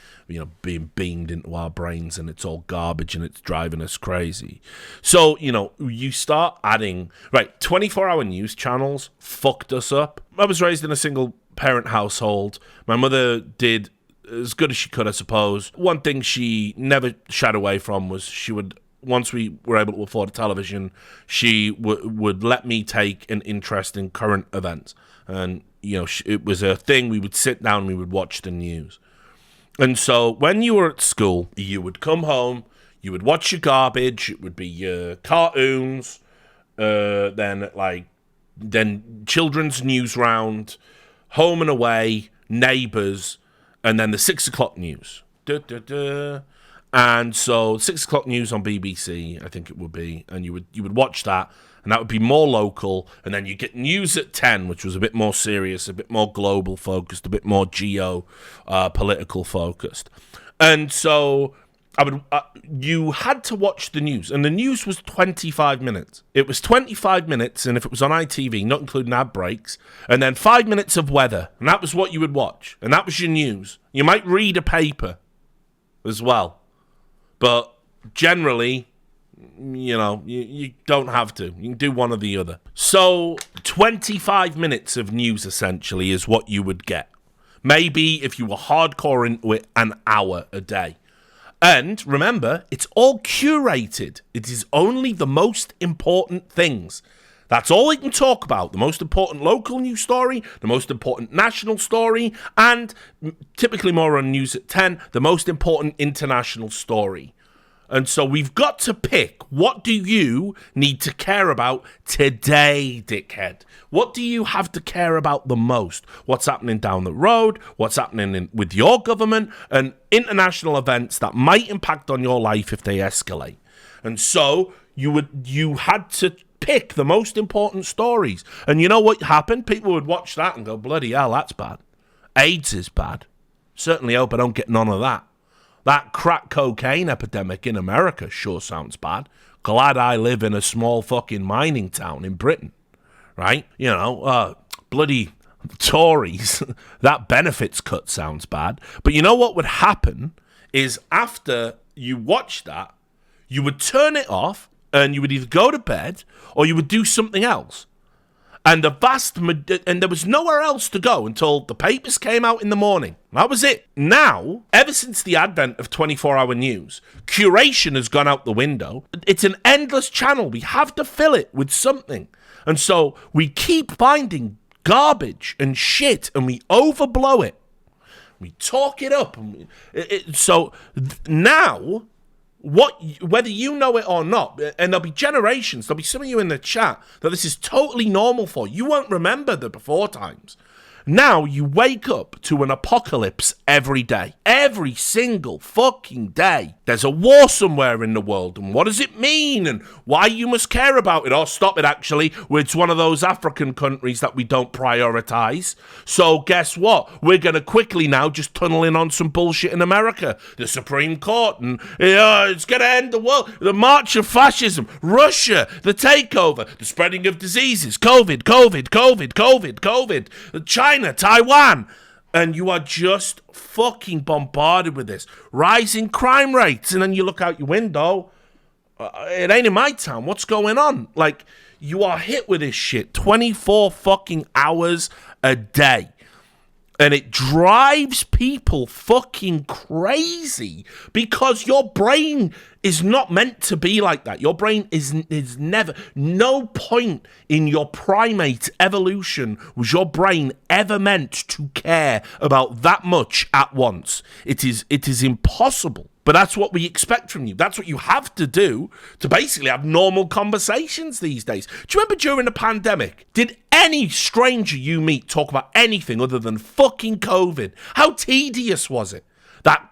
being beamed into our brains, and it's all garbage and it's driving us crazy. So, you start adding, 24-hour news channels fucked us up. I was raised in a single-parent household. My mother did as good as she could, I suppose. One thing she never shied away from was she would, once we were able to afford a television, she would let me take an interest in current events. And, it was a thing. We would sit down and we would watch the news. And so when you were at school, you would come home, you would watch your garbage. It would be your cartoons, then children's news round, home and away, neighbours, and then the 6 o'clock news. And so 6 o'clock news on BBC, I think it would be, and you would watch that, and that would be more local. And then you get news at 10, which was a bit more serious, a bit more global focused, a bit more political focused. And so you had to watch the news, and the news was 25 minutes. It was 25 minutes, and if it was on ITV, not including ad breaks, and then 5 minutes of weather, and that was what you would watch, and that was your news. You might read a paper as well. But generally, you don't have to. You can do one or the other. So 25 minutes of news, essentially, is what you would get. Maybe, if you were hardcore into it, an hour a day. And remember, it's all curated. It is only the most important things. That's all they can talk about. The most important local news story, the most important national story, and typically more on News at 10, the most important international story. And so we've got to pick, what do you need to care about today, dickhead? What do you have to care about the most? What's happening down the road? What's happening with your government? And international events that might impact on your life if they escalate. And so you had to pick the most important stories. And you know what happened? People would watch that and go, bloody hell, that's bad. AIDS is bad. Certainly hope I don't get none of that. That crack cocaine epidemic in America sure sounds bad. Glad I live in a small fucking mining town in Britain, right? You know, bloody Tories, that benefits cut sounds bad. But you know what would happen is after you watch that, you would turn it off and you would either go to bed or you would do something else. And there was nowhere else to go until the papers came out in the morning. That was it. Now, ever since the advent of 24-hour news, curation has gone out the window. It's an endless channel. We have to fill it with something. And so we keep finding garbage and shit and we overblow it. We talk it up. Now, whether you know it or not, and there'll be generations, there'll be some of you in the chat that this is totally normal for. You won't remember the before times. Now you wake up to an apocalypse every day. Every single fucking day. There's a war somewhere in the world, and what does it mean, and why you must care about it? Oh, stop it, actually. It's one of those African countries that we don't prioritize. So guess what? We're going to quickly now just tunnel in on some bullshit in America. The Supreme Court, and it's going to end the world. The march of fascism. Russia. The takeover. The spreading of diseases. COVID. China, Taiwan, and you are just fucking bombarded with this. Rising crime rates, and then you look out your window, it ain't in my town. What's going on? Like, you are hit with this shit 24 fucking hours a day. And it drives people fucking crazy because your brain is not meant to be like that. Your brain is never, no point in your primate evolution was your brain ever meant to care about that much at once. It is impossible. But that's what we expect from you. That's what you have to do to basically have normal conversations these days. Do you remember during the pandemic, did any stranger you meet talk about anything other than fucking COVID? How tedious was it? That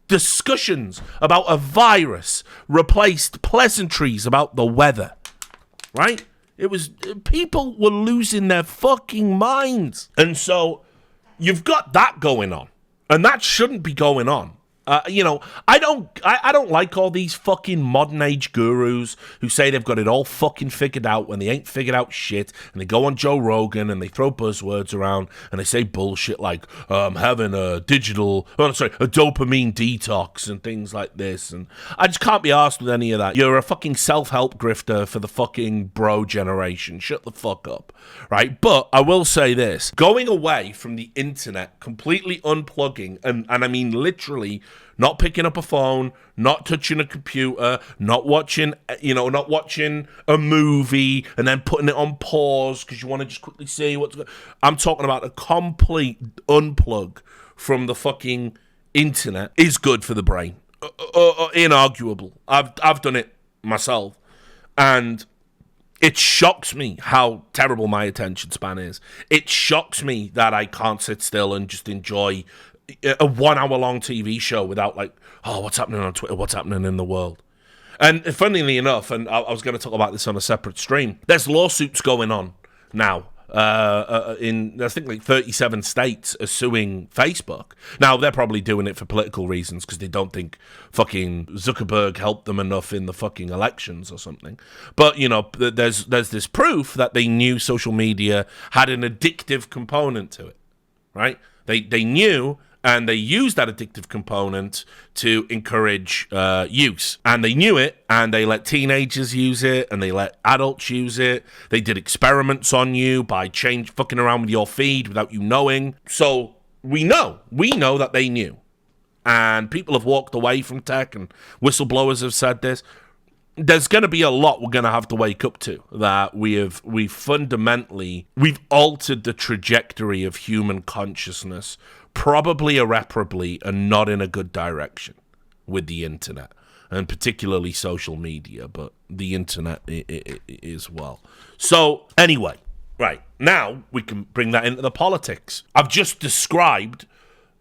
discussions about a virus replaced pleasantries about the weather, right? It was, people were losing their fucking minds. And so you've got that going on, and that shouldn't be going on. I don't like all these fucking modern age gurus who say they've got it all fucking figured out when they ain't figured out shit, and they go on Joe Rogan and they throw buzzwords around and they say bullshit like having a dopamine detox and things like this, and I just can't be arsed with any of that. You're a fucking self-help grifter for the fucking bro generation. Shut the fuck up, right? But I will say this, going away from the internet, completely unplugging, and I mean literally not picking up a phone, not touching a computer, not watching a movie and then putting it on pause because you want to just quickly see what's going on. I'm talking about a complete unplug from the fucking internet is good for the brain. Inarguable. I've done it myself. And it shocks me how terrible my attention span is. It shocks me that I can't sit still and just enjoy a 1 hour long TV show without like, oh, what's happening on Twitter? What's happening in the world? And funnily enough, and I was going to talk about this on a separate stream, there's lawsuits going on now. In I think like 37 states are suing Facebook. Now they're probably doing it for political reasons because they don't think fucking Zuckerberg helped them enough in the fucking elections or something. But you know, there's this proof that they knew social media had an addictive component to it, right? They knew. And they used that addictive component to encourage use. And they knew it, and they let teenagers use it, and they let adults use it. They did experiments on you by fucking around with your feed without you knowing. So we know that they knew. And people have walked away from tech, and whistleblowers have said this. There's going to be a lot we're going to have to wake up to, that we've altered the trajectory of human consciousness, probably irreparably, and not in a good direction with the internet, and particularly social media, but the internet as well. So anyway, right, now we can bring that into the politics. I've just described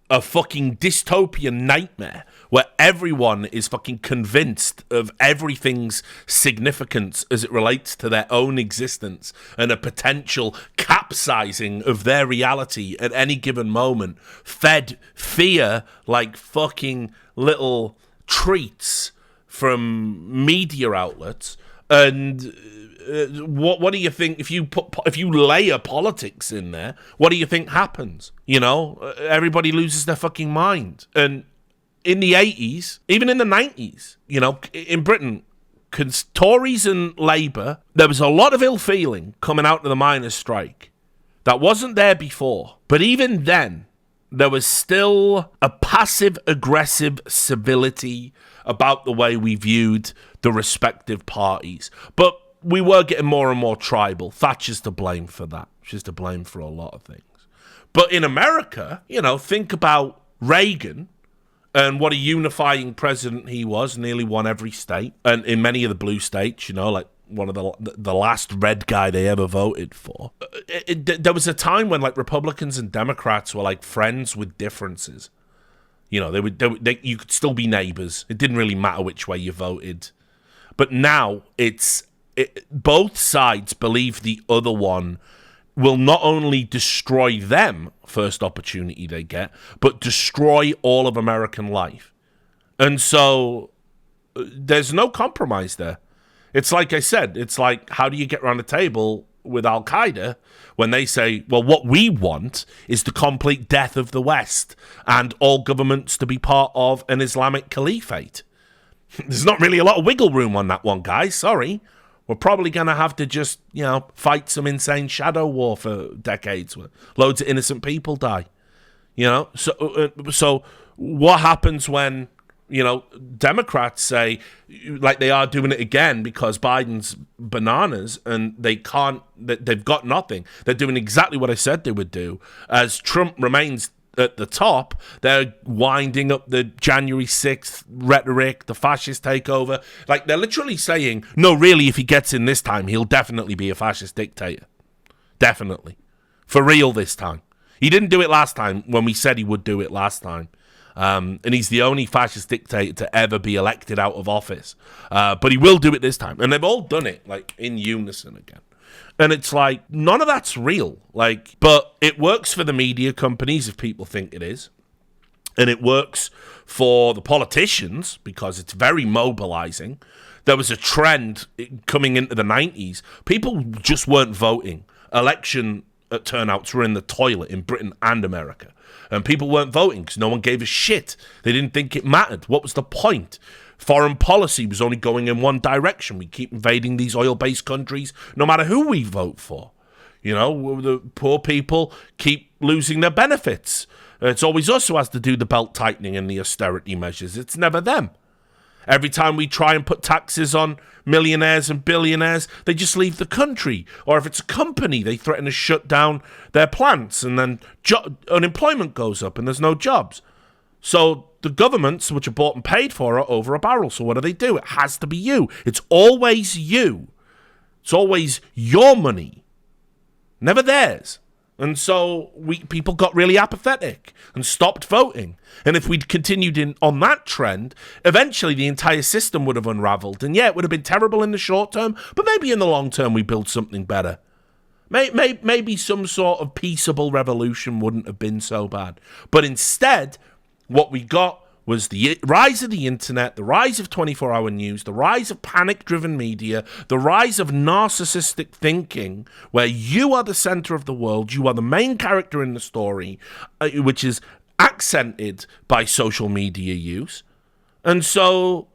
a fucking dystopian nightmare where everyone is fucking convinced of everything's significance as it relates to their own existence and a potential capsizing of their reality at any given moment, fed fear like fucking little treats from media outlets. And what do you think if you layer politics in there? What do you think happens? You know, everybody loses their fucking mind. And in the 80s, even in the 90s, you know, in Britain, Tories and Labour, there was a lot of ill feeling coming out of the miners' strike that wasn't there before. But even then, there was still a passive-aggressive civility about the way we viewed the respective parties. But we were getting more and more tribal. Thatcher's to blame for that. She's to blame for a lot of things. But in America, you know, think about Reagan and what a unifying president he was. Nearly won every state. And in many of the blue states, you know, like one of the last red guy they ever voted for. There was a time when like Republicans and Democrats were like friends with differences. You know, you could still be neighbors. It didn't really matter which way you voted. But now both sides believe the other one will not only destroy them first opportunity they get, but destroy all of American life. And so there's no compromise there. It's like I said, it's like, how do you get around the table with Al-Qaeda when they say, well, what we want is the complete death of the West and all governments to be part of an Islamic caliphate? There's not really a lot of wiggle room on that one, guys. Sorry. We're probably going to have to just, you know, fight some insane shadow war for decades where loads of innocent people die. You know? So what happens when, you know, Democrats say, like they are doing it again because Biden's bananas and they've got nothing. They're doing exactly what I said they would do. As Trump remains at the top, they're winding up the January 6th rhetoric, the fascist takeover. Like, they're literally saying, no, really, if he gets in this time, he'll definitely be a fascist dictator. Definitely. For real this time. He didn't do it last time when we said he would do it last time. And he's the only fascist dictator to ever be elected out of office. But he will do it this time. And they've all done it, like, in unison again. And it's like, none of that's real. Like, but it works for the media companies if people think it is. And it works for the politicians because it's very mobilizing. There was a trend coming into the 90s. People just weren't voting. Election turnouts were in the toilet in Britain and America. And people weren't voting because no one gave a shit. They didn't think it mattered. What was the point? Foreign policy was only going in one direction. We keep invading these oil-based countries no matter who we vote for. You know, the poor people keep losing their benefits. It's always us who has to do the belt tightening and the austerity measures. It's never them. Every time we try and put taxes on millionaires and billionaires, they just leave the country. Or if it's a company, they threaten to shut down their plants and then unemployment goes up and there's no jobs. So the governments, which are bought and paid for, are over a barrel. So what do? It has to be you. It's always you. It's always your money, never theirs. And so people got really apathetic and stopped voting. And if we'd continued on that trend, eventually the entire system would have unraveled. And yeah, it would have been terrible in the short term, but maybe in the long term we build something better. Maybe some sort of peaceable revolution wouldn't have been so bad. But instead, what we got was the rise of the internet, the rise of 24-hour news, the rise of panic-driven media, the rise of narcissistic thinking, where you are the center of the world, you are the main character in the story, which is accented by social media use. And so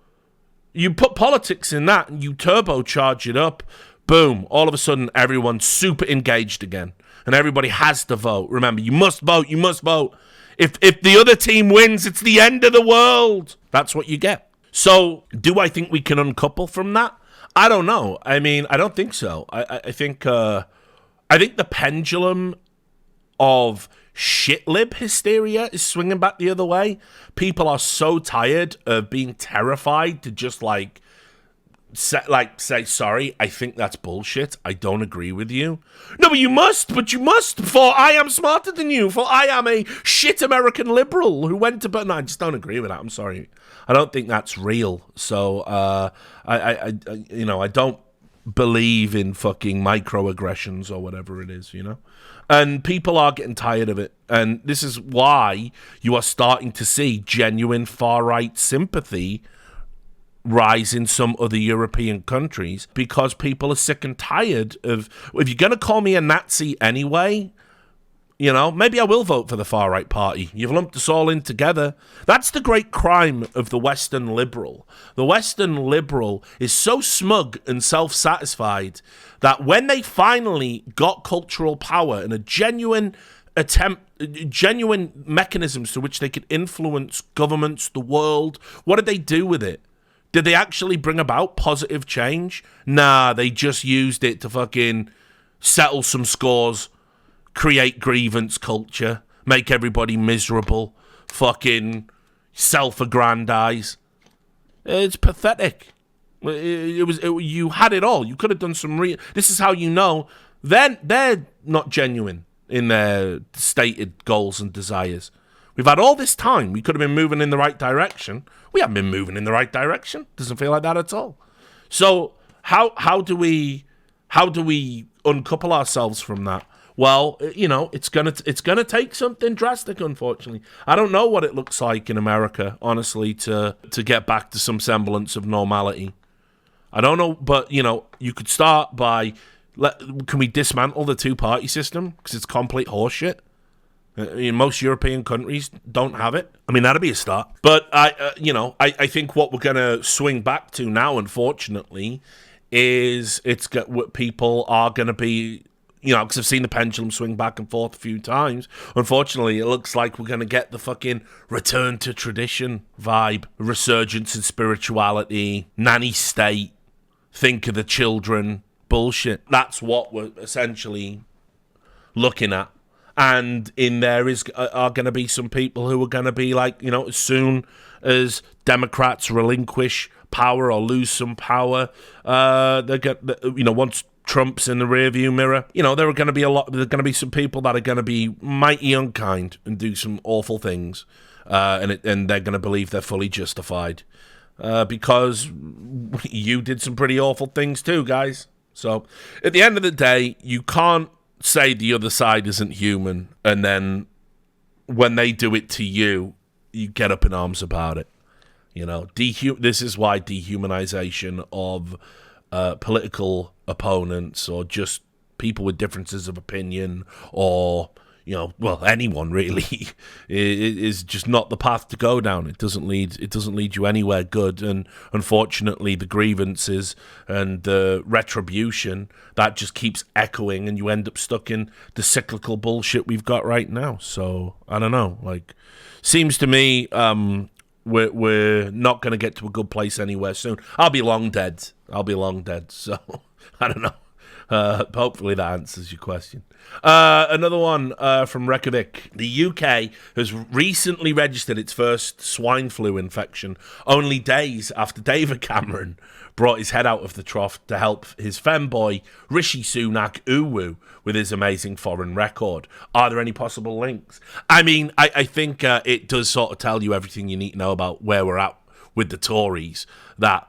you put politics in that and you turbocharge it up, boom, all of a sudden everyone's super engaged again. And everybody has to vote. Remember, you must vote, you must vote. If the other team wins, it's the end of the world. That's what you get. So, do I think we can uncouple from that? I don't know. I mean, I don't think so. I think the pendulum of shitlib hysteria is swinging back the other way. People are so tired of being terrified to just like say sorry, I think that's bullshit. I don't agree with you. No, but you must, for I am smarter than you, for I am a shit American liberal who went to, but no, I just don't agree with that. I'm sorry. I don't think that's real. So, I don't believe in fucking microaggressions or whatever it is, And people are getting tired of it. And this is why you are starting to see genuine far-right sympathy rise in some other European countries, because people are sick and tired of, if you're going to call me a Nazi anyway, maybe I will vote for the far-right party. You've lumped us all in together. That's the great crime of the Western liberal. The Western liberal is so smug and self-satisfied that when they finally got cultural power and a genuine mechanisms to which they could influence governments, the world, what did they do with it? Did they actually bring about positive change? Nah, they just used it to fucking settle some scores, create grievance culture, make everybody miserable, fucking self-aggrandize. It's pathetic. You had it all. You could have done some this is how you know they're not genuine in their stated goals and desires. We've had all this time. We could have been moving in the right direction. We haven't been moving in the right direction. Doesn't feel like that at all. So how do we uncouple ourselves from that? Well, it's gonna take something drastic, unfortunately. I don't know what it looks like in America, honestly, to get back to some semblance of normality. I don't know, but you could start by can we dismantle the two-party system, because it's complete horseshit. In most European countries don't have it. I mean, that'd be a start. But I think what we're gonna swing back to now, unfortunately, is people are gonna be, because I've seen the pendulum swing back and forth a few times. Unfortunately, it looks like we're gonna get the fucking return to tradition vibe, resurgence in spirituality, nanny state, think of the children bullshit. That's what we're essentially looking at. And in there are going to be some people who are going to be like, as soon as Democrats relinquish power or lose some power, once Trump's in the rearview mirror, there are going to be there are going to be some people that are going to be mighty unkind and do some awful things, and they're going to believe they're fully justified, because you did some pretty awful things too, guys. So at the end of the day, you can't say the other side isn't human, and then when they do it to you, you get up in arms about it. This is why dehumanization of political opponents, or just people with differences of opinion, or anyone really, is just not the path to go down. It doesn't lead you anywhere good. And unfortunately, the grievances and the retribution, that just keeps echoing, and you end up stuck in the cyclical bullshit we've got right now. So I don't know. Seems to me we're not going to get to a good place anywhere soon. I'll be long dead. So I don't know. Hopefully that answers your question. Another one from Reykjavik. The UK has recently registered its first swine flu infection, only days after David Cameron brought his head out of the trough to help his femboy Rishi Sunak uwu with his amazing foreign record. Are there any possible links? I mean, I think it does sort of tell you everything you need to know about where we're at with the Tories, that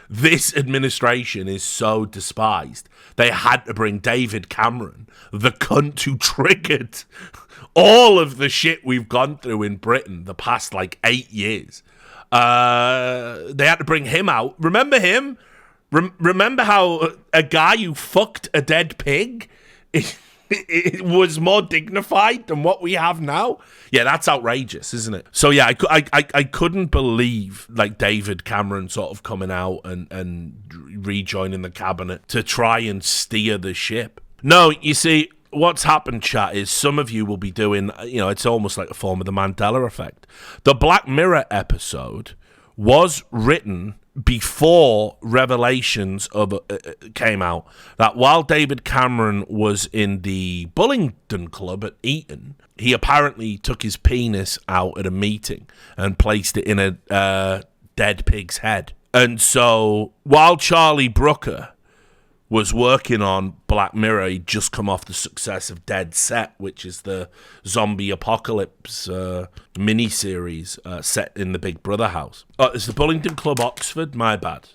this administration is so despised. They had to bring David Cameron, the cunt who triggered all of the shit we've gone through in Britain the past 8 years. They had to bring him out. Remember him? Remember how a guy who fucked a dead pig it was more dignified than what we have now? Yeah, that's outrageous, isn't it? So yeah, I couldn't believe David Cameron sort of coming out and rejoining the cabinet to try and steer the ship. No, you see, what's happened, chat, is some of you will be doing, it's almost like a form of the Mandela effect. The Black Mirror episode was written before revelations came out that while David Cameron was in the Bullingdon Club at Eton, he apparently took his penis out at a meeting and placed it in a dead pig's head. And so while Charlie Brooker was working on Black Mirror, he'd just come off the success of Dead Set, which is the zombie apocalypse miniseries set in the Big Brother house. It's the Bullingdon Club, Oxford. My bad.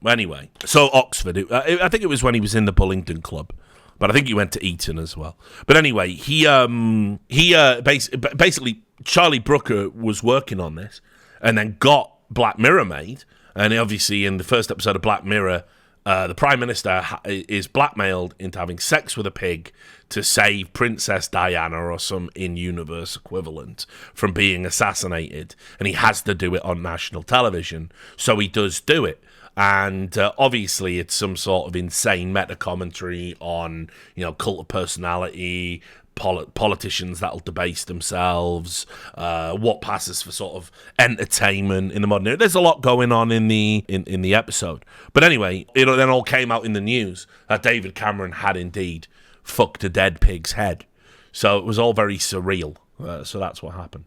Anyway, so Oxford. I think it was when he was in the Bullingdon Club, but I think he went to Eton as well. But anyway, he basically Charlie Brooker was working on this, and then got Black Mirror made. And obviously, in the first episode of Black Mirror, the Prime Minister is blackmailed into having sex with a pig to save Princess Diana or some in-universe equivalent from being assassinated. And he has to do it on national television. So he does do it. And obviously it's some sort of insane meta-commentary on, cult of personality, politicians that'll debase themselves, what passes for sort of entertainment in the modern era. There's a lot going on in the episode. But anyway, it then all came out in the news that David Cameron had indeed fucked a dead pig's head. So it was all very surreal. So that's what happened.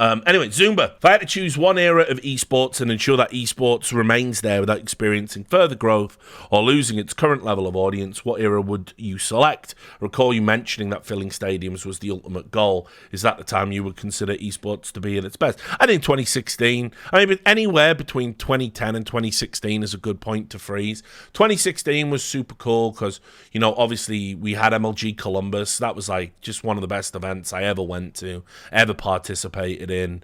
Anyway, Zumba. If I had to choose one era of esports and ensure that esports remains there without experiencing further growth or losing its current level of audience, what era would you select? I recall you mentioning that filling stadiums was the ultimate goal. Is that the time you would consider esports to be at its best? I think 2016. I mean, anywhere between 2010 and 2016 is a good point to freeze. 2016 was super cool because, obviously we had MLG Columbus. That was like just one of the best events I ever went to, ever participated in.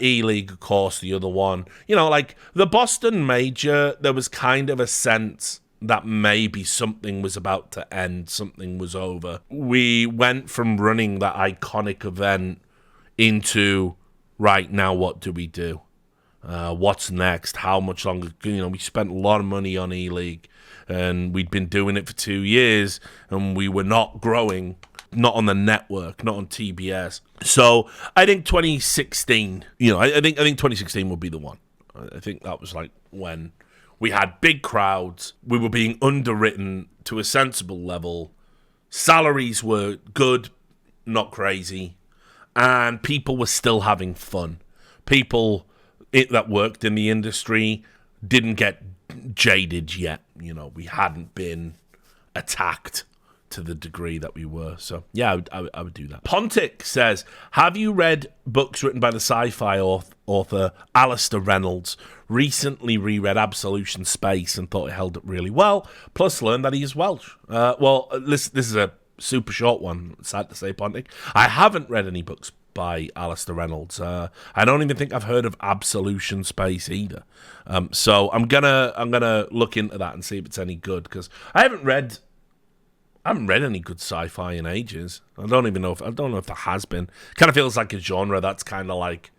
E-League, of course, the other one. Like the Boston Major, there was kind of a sense that maybe something was about to end, something was over. We went from running that iconic event into, right, now what do we do? What's next? How much longer? We spent a lot of money on E-League, and we'd been doing it for 2 years, and we were not growing. Not on the network, not on TBS. So I think 2016, I think 2016 would be the one. I think that was like when we had big crowds. We were being underwritten to a sensible level. Salaries were good, not crazy. And people were still having fun. People that worked in the industry didn't get jaded yet. We hadn't been attacked to the degree that we were. So, yeah, I would do that. Pontic says, have you read books written by the sci-fi author Alistair Reynolds? Recently reread Absolution Space and thought it held up really well, plus learned that he is Welsh. Well, this is a super short one, sad to say, Pontic. I haven't read any books by Alistair Reynolds. I don't even think I've heard of Absolution Space either. So I'm gonna look into that and see if it's any good, because I haven't read any good sci-fi in ages. I don't know if there has been. Kind of feels like a genre that's kind of like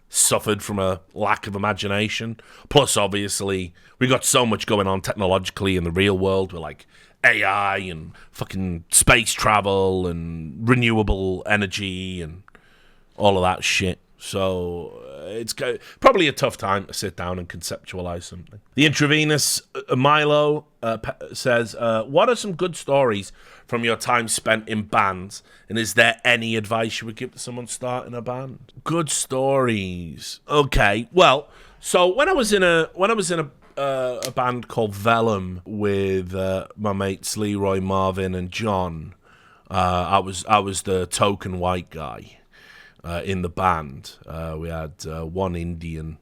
suffered from a lack of imagination. Plus, obviously, we got so much going on technologically in the real world with like AI and fucking space travel and renewable energy and all of that shit. So it's probably a tough time to sit down and conceptualize something. The Intravenous Milo says, what are some good stories from your time spent in bands, and is there any advice you would give to someone starting a band? Good stories. Okay, well, so when I was in a band called Vellum with my mates Leroy, Marvin, and John, I was the token white guy. In the band, we had one Indian,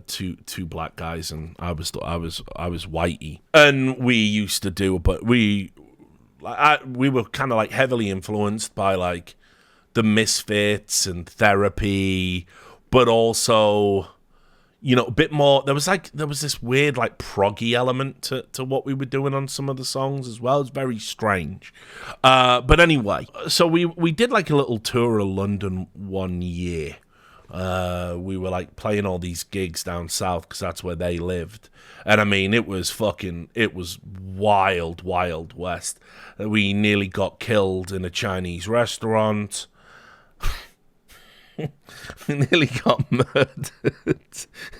two black guys, and I was whitey. And we used to do, but we were kind of like heavily influenced by like the Misfits and Therapy, but also, a bit more. There was this weird like proggy element to what we were doing on some of the songs as well. It's very strange. But anyway, so we did like a little tour of London one year. We were like playing all these gigs down south because that's where they lived. And I mean, it was wild, wild west. We nearly got killed in a Chinese restaurant. We nearly got murdered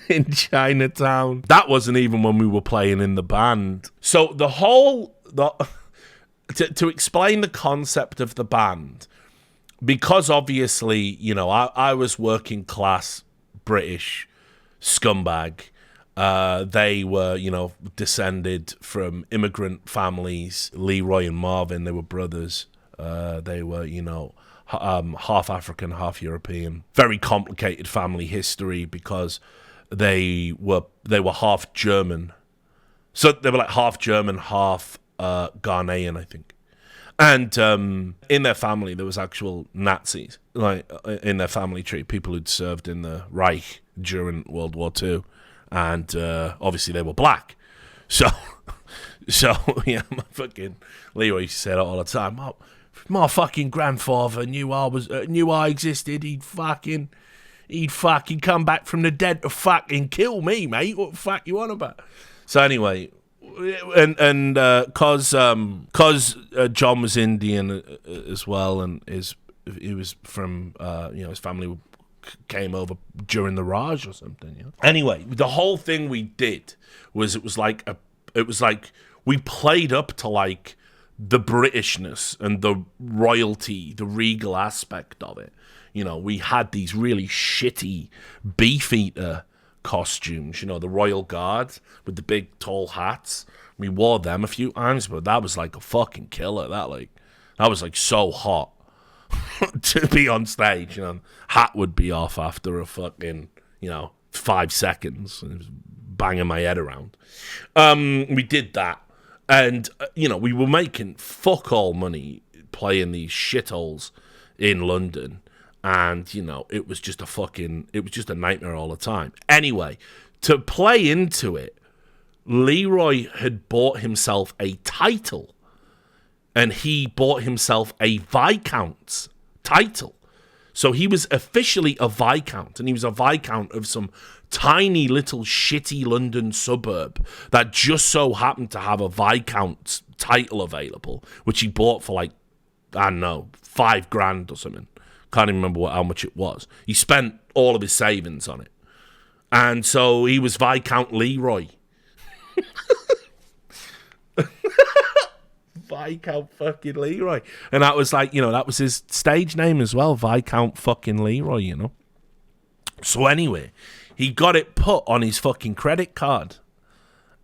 in Chinatown. That wasn't even when we were playing in the band. So to explain the concept of the band, because obviously, I was working class British scumbag. They were, descended from immigrant families. Leroy and Marvin, they were brothers. They were, half African, half European. Very complicated family history because they were half German. So they were like half German, half Ghanaian, I think. And in their family, there was actual Nazis, like in their family tree, people who'd served in the Reich during World War II. And obviously they were black. So yeah, my fucking Leroy used to say that all the time. My fucking grandfather knew I existed. He'd fucking come back from the dead to fucking kill me, mate. What the fuck you on about? So anyway, and cause John was Indian as well, and he was from his family came over during the Raj or something. Anyway, the whole thing we did was it was like we played up to like the Britishness and the royalty, the regal aspect of it. We had these really shitty Beefeater costumes, the Royal Guard with the big tall hats. We wore them a few times, but that was like a fucking killer. That was like so hot to be on stage. Hat would be off after a fucking 5 seconds, and it was banging my head around. We did that, and we were making fuck all money playing these shitholes in London. And, it was just a nightmare all the time. Anyway, to play into it, Leroy had bought himself a title. And he bought himself a Viscount's title. So he was officially a Viscount. And he was a Viscount of some tiny little shitty London suburb that just so happened to have a Viscount's title available, which he bought for like, I don't know, $5,000 or something. Can't even remember how much it was. He spent all of his savings on it. And so he was Viscount Leroy. Viscount fucking Leroy. And that was like, that was his stage name as well. Viscount fucking Leroy, So anyway, he got it put on his fucking credit card.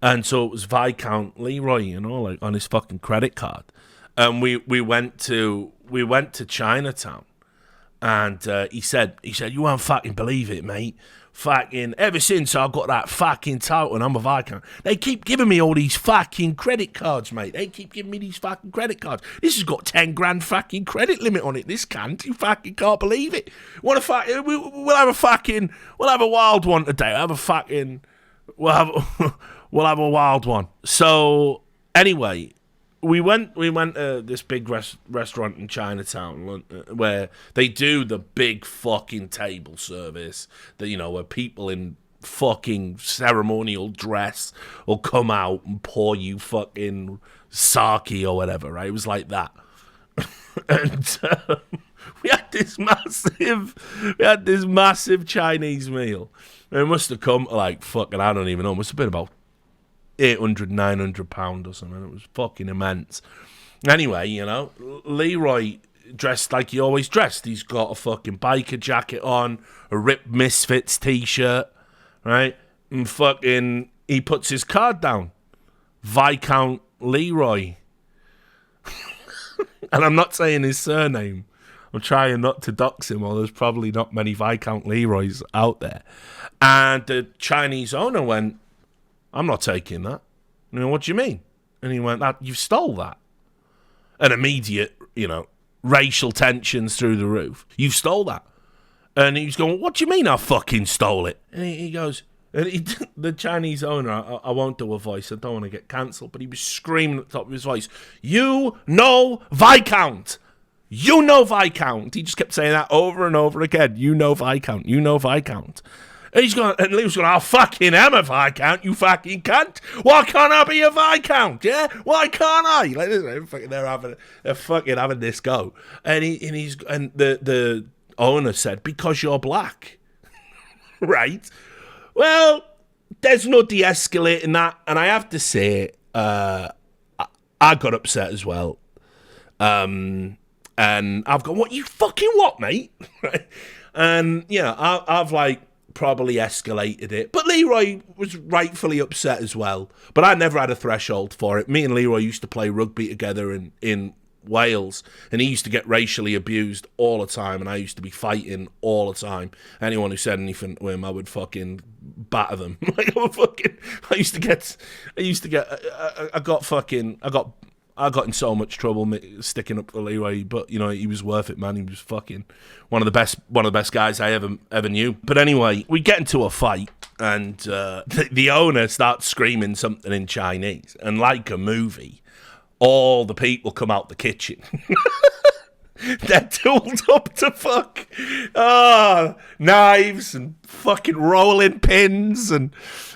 And so it was Viscount Leroy, like on his fucking credit card. And we went to Chinatown. And he said, you won't fucking believe it, mate. Fucking, ever since I got that fucking title and I'm a Viscount, they keep giving me all these fucking credit cards, mate. They keep giving me these fucking credit cards. This has got 10 grand fucking credit limit on it. This can't. You fucking can't believe it. We'll have a wild one today. We'll have a wild one. So anyway, we went to this big restaurant in Chinatown where they do the big fucking table service that, where people in fucking ceremonial dress will come out and pour you fucking sake or whatever, right? It was like that. And we had this massive Chinese meal. It must have come to like fucking, I don't even know, it must have been about £800-900 or something. It was fucking immense. Anyway, Leroy dressed like he always dressed. He's got a fucking biker jacket on, a ripped Misfits t-shirt, right? And fucking, he puts his card down. Viscount Leroy. And I'm not saying his surname. I'm trying not to dox him, or there's probably not many Viscount Leroys out there. And the Chinese owner went, I'm not taking that. What do you mean? And he went, you stole that. An immediate, racial tensions through the roof. You stole that. And he's going, what do you mean I fucking stole it? And he goes, the Chinese owner, I won't do a voice, I don't want to get cancelled, but he was screaming at the top of his voice, you know Viscount. You know Viscount. He just kept saying that over and over again. You know Viscount. You know Viscount. And Lee was going, I fucking am a Viscount, you fucking cunt. Why can't I be a Viscount? Yeah? Why can't I? Like, they're fucking having this go. And the owner said, because you're black. Right? Well, there's no de-escalating that. And I have to say, I got upset as well. And I've gone, what, you fucking what, mate? Right? And, I've like probably escalated it. But Leroy was rightfully upset as well. But I never had a threshold for it. Me and Leroy used to play rugby together in Wales, and he used to get racially abused all the time, and I used to be fighting all the time. Anyone who said anything to him, I would fucking batter them. I got in so much trouble sticking up for Leroy, but you know, he was worth it, man. He was fucking one of the best guys I ever knew. But anyway, we get into a fight, and the owner starts screaming something in Chinese, and like a movie, all the people come out the kitchen. They're tooled up to fuck. Knives and fucking rolling pins and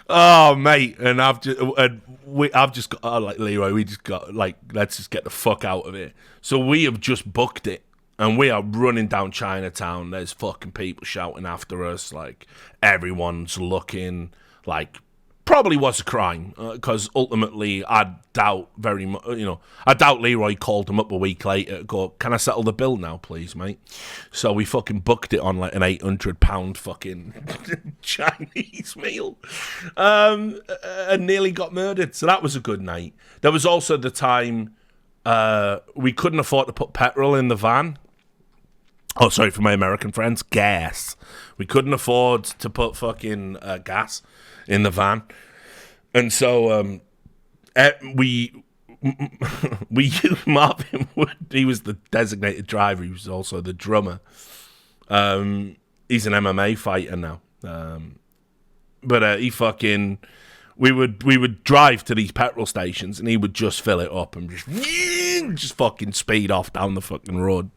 mate. And I've just got like Leroy. We just got like, let's just get the fuck out of here. So we have just booked it, and we are running down Chinatown. There's fucking people shouting after us. Like everyone's looking like. Probably was a crime, because ultimately I doubt very much, I doubt Leroy called him up a week later to go, can I settle the bill now, please, mate? So we fucking booked it on like an £800 fucking Chinese meal, and nearly got murdered. So that was a good night. There was also the time we couldn't afford to put petrol in the van. Oh, sorry, for my American friends, gas. We couldn't afford to put fucking gas in the van, and so we used Marvin Wood. He was the designated driver. He was also the drummer. He's an MMA fighter now, but he fucking. We would drive to these petrol stations, and he would just fill it up and just fucking speed off down the fucking road.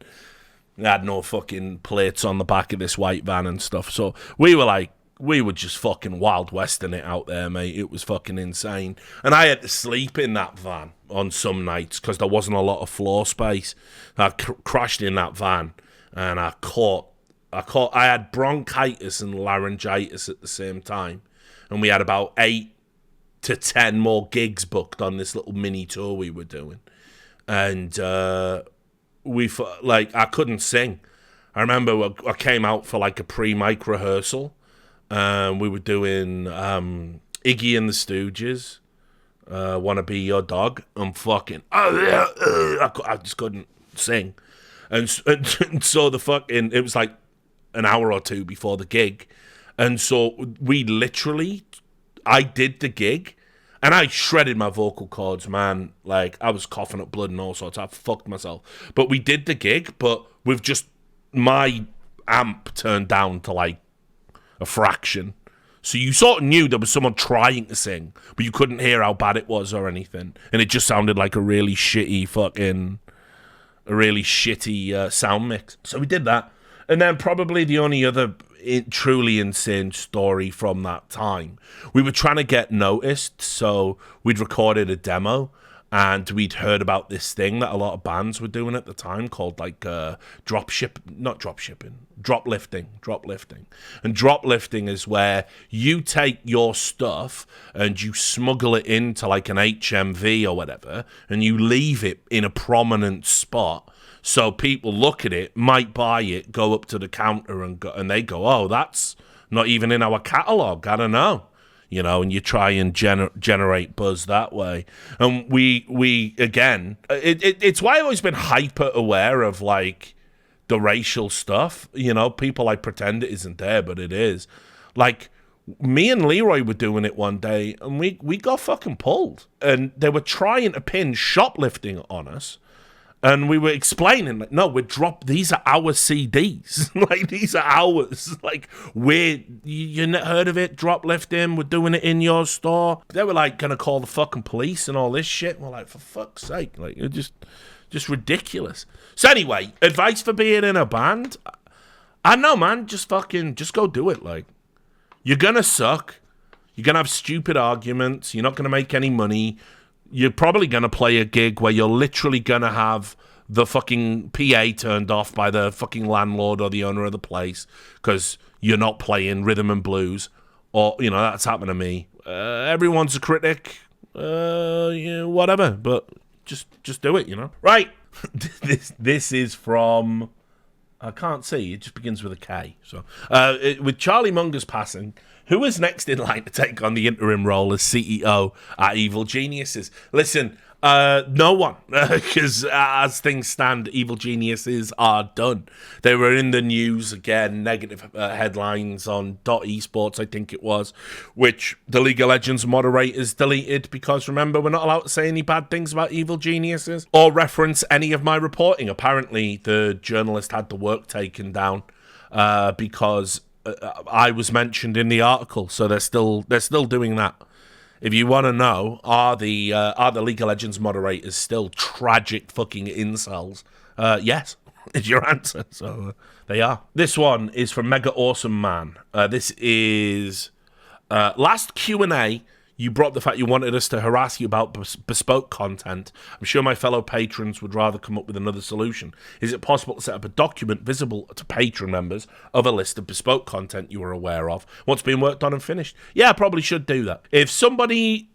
They had no fucking plates on the back of this white van and stuff, so we were just fucking Wild Westing it out there, mate. It was fucking insane. And I had to sleep in that van on some nights because there wasn't a lot of floor space. I crashed in that van, and I had bronchitis and laryngitis at the same time. And we had about 8 to 10 more gigs booked on this little mini tour we were doing. And I couldn't sing. I remember I came out for like a pre-mic rehearsal. We were doing Iggy and the Stooges, Wanna Be Your Dog. I'm fucking, I just couldn't sing. And so it was like an hour or two before the gig. And so I did the gig, and I shredded my vocal cords, man. Like, I was coughing up blood and all sorts. I fucked myself. But we did the gig, but with just my amp turned down to like a fraction. So you sort of knew there was someone trying to sing, but you couldn't hear how bad it was or anything. And it just sounded like a really shitty sound mix. So we did that. And then probably the only other truly insane story from that time, we were trying to get noticed. So we'd recorded a demo, and we'd heard about this thing that a lot of bands were doing at the time called like droplifting. And droplifting is where you take your stuff and you smuggle it into like an HMV or whatever, and you leave it in a prominent spot. So people look at it, might buy it, go up to the counter and they go, oh, that's not even in our catalogue. I don't know. And you try and generate buzz that way. And we again, it's why I've always been hyper aware of like the racial stuff. People like pretend it isn't there, but it is. Like, me and Leroy were doing it one day, and we got fucking pulled. And they were trying to pin shoplifting on us. And we were explaining, like, no, these are our CDs. Like, these are ours. Like, you heard of it, droplifting, we're doing it in your store. They were, like, going to call the fucking police and all this shit. We're like, for fuck's sake. Like, it's just ridiculous. So anyway, advice for being in a band? I know, man, just go do it. Like, you're going to suck. You're going to have stupid arguments. You're not going to make any money. You're probably going to play a gig where you're literally going to have the fucking PA turned off by the fucking landlord or the owner of the place because you're not playing rhythm and blues. Or, that's happened to me. Everyone's a critic. Whatever. But just do it, Right. This is from I can't see. It just begins with a K. So, with Charlie Munger's passing, who is next in line to take on the interim role as CEO at Evil Geniuses? Listen, no one, because as things stand, Evil Geniuses are done. They were in the news again, negative headlines on esports, I think it was, which the League of Legends moderators deleted because, remember, we're not allowed to say any bad things about Evil Geniuses or reference any of my reporting. Apparently, the journalist had the work taken down because I was mentioned in the article, so they're still doing that. If you want to know, are the League of Legends moderators still tragic fucking incels? Yes, is your answer. So they are. This one is from Mega Awesome Man. This is last Q&A. You brought up the fact you wanted us to harass you about bespoke content. I'm sure my fellow patrons would rather come up with another solution. Is it possible to set up a document visible to patron members of a list of bespoke content you are aware of, what's being worked on and finished? Yeah, I probably should do that. If somebody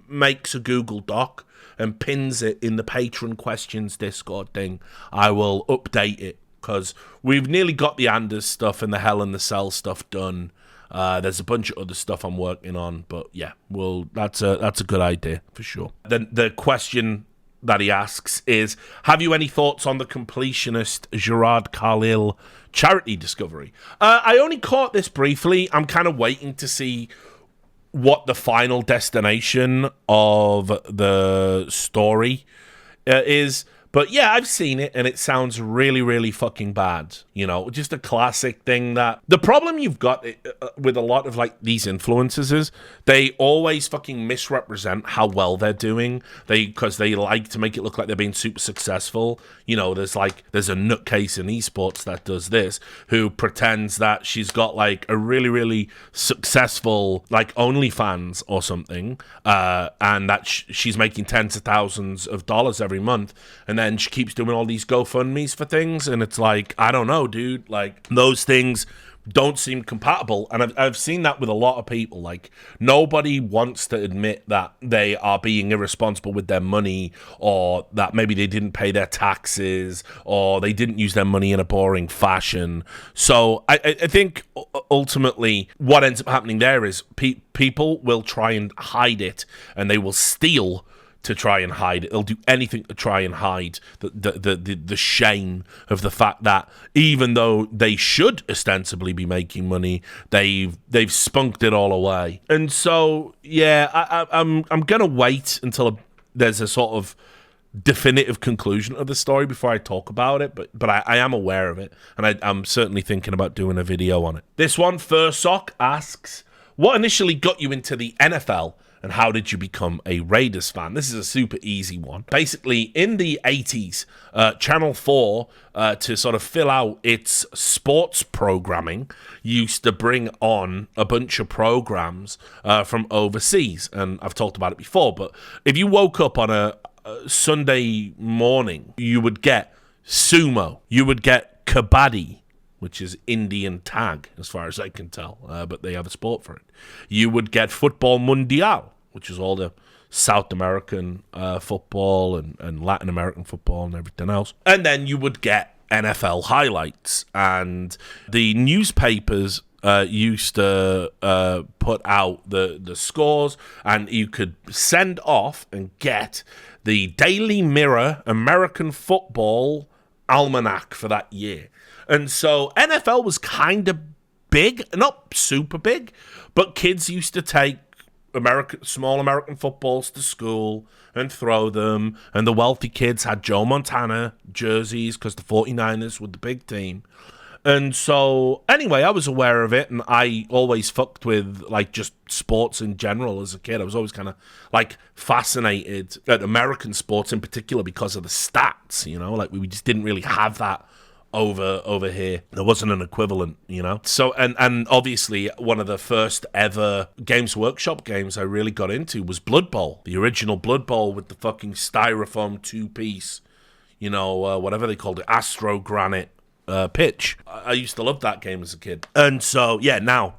makes a Google Doc and pins it in the patron questions Discord thing, I will update it, because we've nearly got the Anders stuff and the Hell in the Cell stuff done. There's a bunch of other stuff I'm working on, but yeah, well, that's a good idea for sure. Then the question that he asks is, have you any thoughts on the completionist Gerard Carlil charity discovery? I only caught this briefly. I'm kind of waiting to see what the final destination of the story is. But yeah, I've seen it, and it sounds really, really fucking bad. You know, just a classic thing that... The problem you've got with a lot of, like, these influencers is they always fucking misrepresent how well they're doing. Because they like to make it look like they're being super successful. You know, there's a nutcase in esports that does this, who pretends that she's got, like, a really, really successful, like, OnlyFans or something, and that she's making tens of thousands of dollars every month, and then she keeps doing all these GoFundMes for things, and it's like, I don't know, dude. Like, those things don't seem compatible, and I've seen that with a lot of people. Like, nobody wants to admit that they are being irresponsible with their money, or that maybe they didn't pay their taxes, or they didn't use their money in a boring fashion. So I think ultimately what ends up happening there is people will try and hide it, and they will steal to try and hide it. They'll do anything to try and hide the shame of the fact that even though they should ostensibly be making money, they've spunked it all away. And so yeah, I'm gonna wait until there's a sort of definitive conclusion of the story before I talk about it, but I am aware of it, and I'm certainly thinking about doing a video on it. This one, Fursock, asks, what initially got you into the NFL, and how did you become a Raiders fan? This is a super easy one. Basically, in the 80s, Channel 4, to sort of fill out its sports programming, used to bring on a bunch of programs from overseas. And I've talked about it before, but if you woke up on a Sunday morning, you would get sumo, you would get kabaddi, which is Indian tag, as far as I can tell, but they have a sport for it. You would get Football Mundial, which is all the South American football and Latin American football and everything else. And then you would get NFL highlights. And the newspapers used to put out the scores, and you could send off and get the Daily Mirror American Football Almanac for that year. And so NFL was kind of big, not super big, but kids used to take small American footballs to school and throw them, and the wealthy kids had Joe Montana jerseys because the 49ers were the big team. And so, anyway, I was aware of it, and I always fucked with, like, just sports in general as a kid. I was always kind of, like, fascinated at American sports in particular because of the stats, you know? Like, we just didn't really have that over here. There wasn't an equivalent, you know? So, and obviously, one of the first ever Games Workshop games I really got into was Blood Bowl. The original Blood Bowl with the fucking styrofoam two-piece, you know, whatever they called it, Astro Granite pitch. I used to love that game as a kid. And so, yeah, now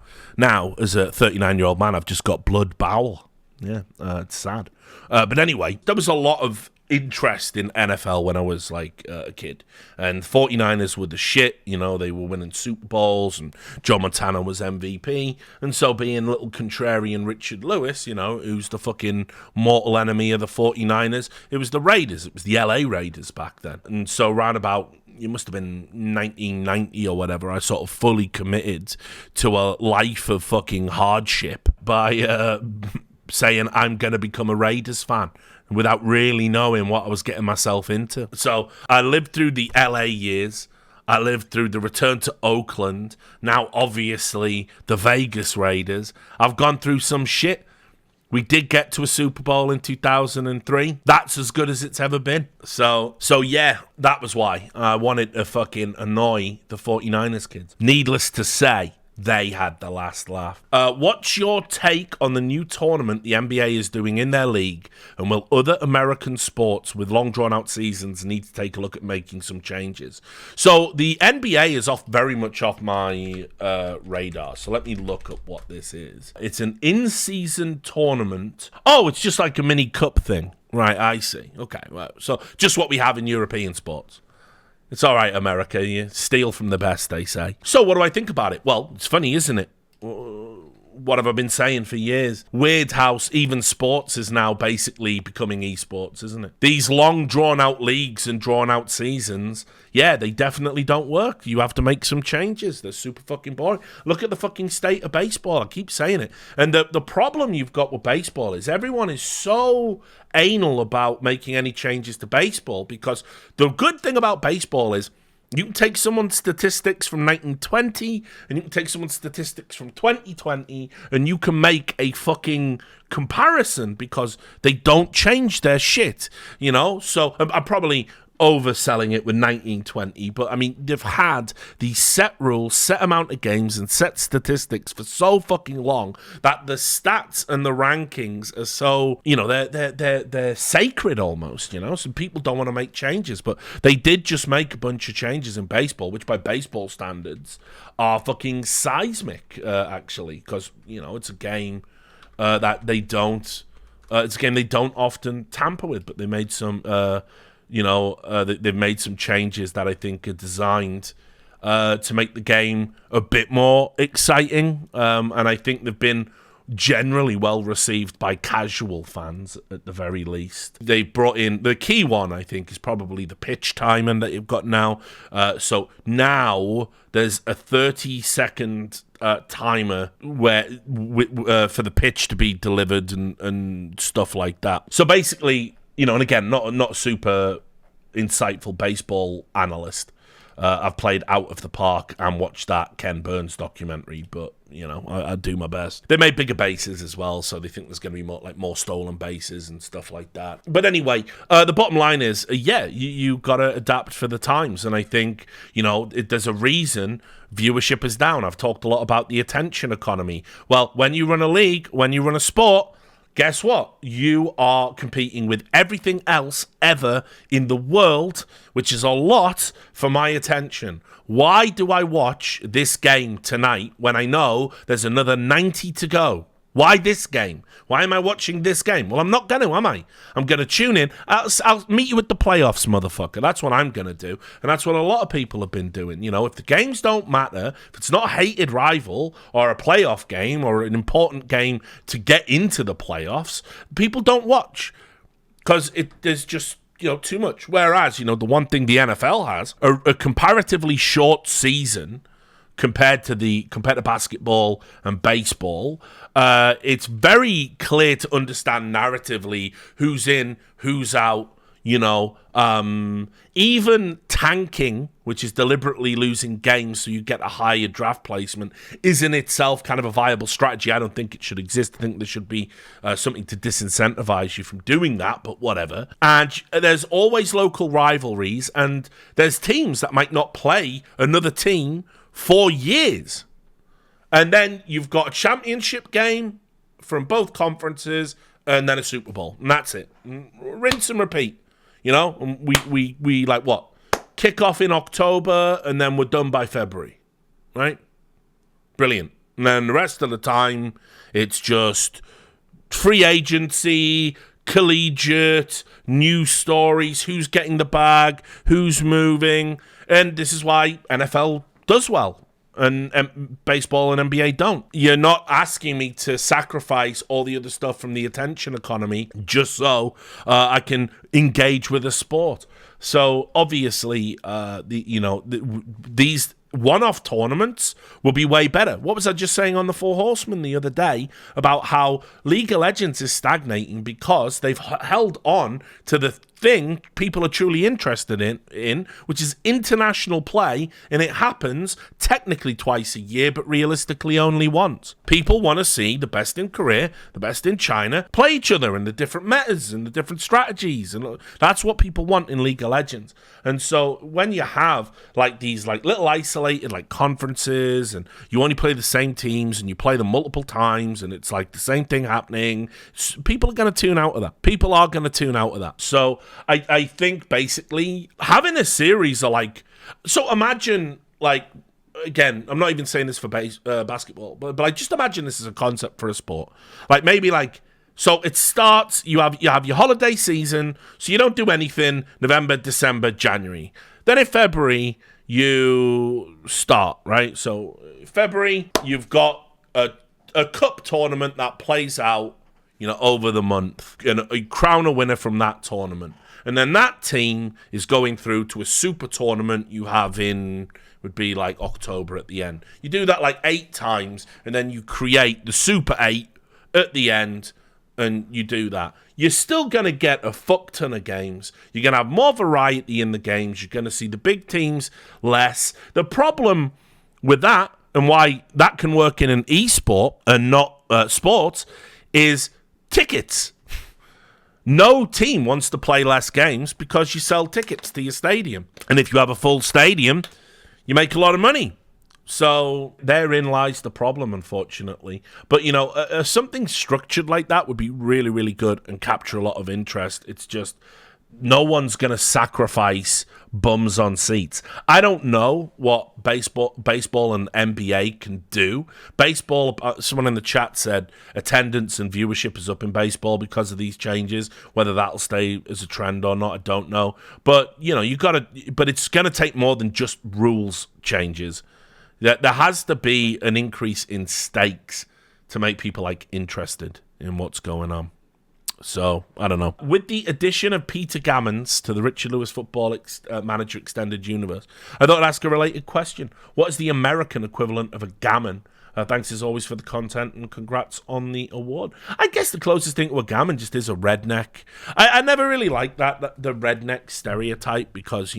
as a 39-year-old man, I've just got blood bowel. Yeah, it's sad. But anyway, there was a lot of interest in NFL when I was like a kid. And 49ers were the shit, you know, they were winning Super Bowls and Joe Montana was MVP. And so being little contrarian Richard Lewis, you know, who's the fucking mortal enemy of the 49ers, it was the Raiders. It was the LA Raiders back then. And so round about, it must have been 1990 or whatever, I sort of fully committed to a life of fucking hardship by saying I'm going to become a Raiders fan without really knowing what I was getting myself into. So I lived through the LA years. I lived through the return to Oakland. Now, obviously, the Vegas Raiders. I've gone through some shit. We did get to a Super Bowl in 2003. That's as good as it's ever been. So yeah, that was why I wanted to fucking annoy the 49ers kids. Needless to say, they had the last laugh. What's your take on the new tournament the NBA is doing in their league? And will other American sports with long drawn-out seasons need to take a look at making some changes? So the NBA is very much off my radar. So let me look up what this is. It's an in-season tournament. Oh, it's just like a mini cup thing. Right, I see. Okay, right. So just what we have in European sports. It's all right, America. You steal from the best, they say. So what do I think about it? Well, it's funny, isn't it? What have I been saying for years? Weird how even sports is now basically becoming esports, isn't it? These long, drawn-out leagues and drawn-out seasons, yeah, they definitely don't work. You have to make some changes. They're super fucking boring. Look at the fucking state of baseball. I keep saying it. And the problem you've got with baseball is everyone is so anal about making any changes to baseball, because the good thing about baseball is you can take someone's statistics from 1920 and you can take someone's statistics from 2020 and you can make a fucking comparison because they don't change their shit, you know? So I'm probably overselling it with 1920, but I mean, they've had these set rules, set amount of games, and set statistics for so fucking long that the stats and the rankings are so, you know, they're sacred almost, you know. So people don't want to make changes, but they did just make a bunch of changes in baseball, which by baseball standards are fucking seismic, actually, because, you know, it's a game that they don't, it's a game they don't often tamper with, but they made some. They've made some changes that I think are designed to make the game a bit more exciting. And I think they've been generally well received by casual fans at the very least. They brought in the key one, I think, is probably the pitch timing that you've got now. So now there's a 30-second timer where for the pitch to be delivered and stuff like that. So basically, you know, and again, not super insightful baseball analyst. I've played Out of the Park and watched that Ken Burns documentary, but, you know, I do my best. They made bigger bases as well, so they think there's going to be more stolen bases and stuff like that. But anyway, the bottom line is, you got to adapt for the times, and I think, you know, there's a reason viewership is down. I've talked a lot about the attention economy. Well, when you run a league, when you run a sport, guess what? You are competing with everything else ever in the world, which is a lot for my attention. Why do I watch this game tonight when I know there's another 90 to go? Why this game? Why am I watching this game? Well, I'm not going to, am I? I'm going to tune in. I'll meet you at the playoffs, motherfucker. That's what I'm going to do. And that's what a lot of people have been doing. You know, if the games don't matter, if it's not a hated rival or a playoff game or an important game to get into the playoffs, people don't watch because there's just, you know, too much. Whereas, you know, the one thing the NFL has, a comparatively short season compared to basketball and baseball, it's very clear to understand narratively who's in, who's out, you know. Even tanking, which is deliberately losing games so you get a higher draft placement, is in itself kind of a viable strategy. I don't think it should exist. I think there should be something to disincentivize you from doing that, but whatever. And there's always local rivalries, and there's teams that might not play another team for years. And then you've got a championship game from both conferences and then a Super Bowl. And that's it. Rinse and repeat. You know, and we like what? Kick off in October and then we're done by February. Right? Brilliant. And then the rest of the time, it's just free agency, collegiate, news stories, who's getting the bag, who's moving. And this is why NFL does well. And baseball and NBA don't. You're not asking me to sacrifice all the other stuff from the attention economy just so I can engage with a sport. So obviously, these one-off tournaments will be way better. What was I just saying on the Four Horsemen the other day about how League of Legends is stagnating because they've held on to the thing people are truly interested in, which is international play, and it happens technically twice a year, but realistically only once. People want to see the best in Korea, the best in China, play each other in the different metas and the different strategies, and that's what people want in League of Legends. And so when you have like these like little isolated like conferences, and you only play the same teams and you play them multiple times, and it's like the same thing happening, people are going to tune out of that. People are going to tune out of that. So I think basically having a series of like, so imagine like, again, I'm not even saying this for basketball, but like just imagine this as a concept for a sport. Like maybe like, so it starts, you have your holiday season, so you don't do anything November, December, January. Then in February, you start, right? So February, you've got a cup tournament that plays out, over the month, and you crown a winner from that tournament. And then that team is going through to a super tournament you have would be like October at the end. You do that like 8 times, and then you create the Super 8 at the end, and you do that. You're still going to get a fuck ton of games. You're going to have more variety in the games. You're going to see the big teams less. The problem with that, and why that can work in an esport and not sports, is tickets. No team wants to play less games because you sell tickets to your stadium. And if you have a full stadium, you make a lot of money. So therein lies the problem, unfortunately. But, something structured like that would be really, really good and capture a lot of interest. It's just no one's going to sacrifice bums on seats. I don't know what baseball and NBA can do. Baseball, someone in the chat said attendance and viewership is up in baseball because of these changes. Whether that'll stay as a trend or not, I don't know. But, but it's going to take more than just rules changes. There has to be an increase in stakes to make people interested in what's going on. So, I don't know. With the addition of Peter Gammons to the Richard Lewis Football Manager Extended Universe, I thought I'd ask a related question. What is the American equivalent of a gammon? Thanks as always for the content, and congrats on the award. I guess the closest thing to a gammon just is a redneck. I never really liked the redneck stereotype because,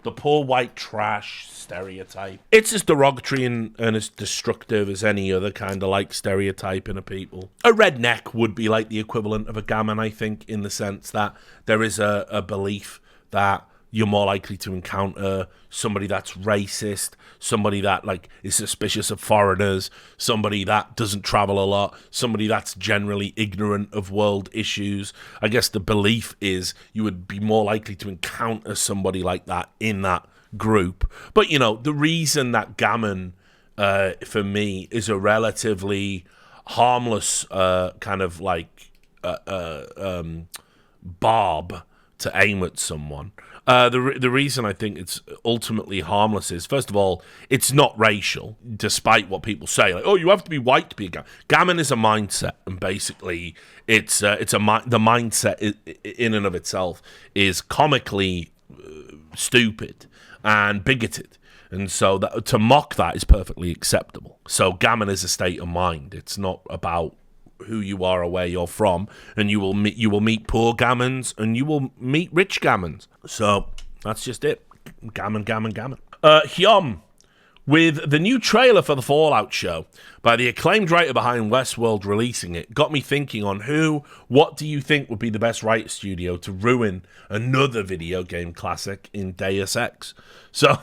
the poor white trash stereotype. It's as derogatory and as destructive as any other kind of stereotype in a people. A redneck would be like the equivalent of a gammon, I think, in the sense that there is a belief that you're more likely to encounter somebody that's racist, somebody that is suspicious of foreigners, somebody that doesn't travel a lot, somebody that's generally ignorant of world issues. I guess the belief is you would be more likely to encounter somebody like that in that group. But, the reason that gammon, for me, is a relatively harmless barb to aim at someone. The reason I think it's ultimately harmless is, first of all, it's not racial, despite what people say. You have to be white to be a gammon. Gammon is a mindset, and basically, the mindset in and of itself is comically stupid and bigoted. And so to mock that is perfectly acceptable. So gammon is a state of mind. It's not about who you are or where you're from, and you will meet poor gammons and you will meet rich gammons. So that's just it. Gammon. Hyom, with the new trailer for the Fallout show by the acclaimed writer behind Westworld releasing it, got me thinking on what do you think would be the best writer studio to ruin another video game classic in Deus Ex? So,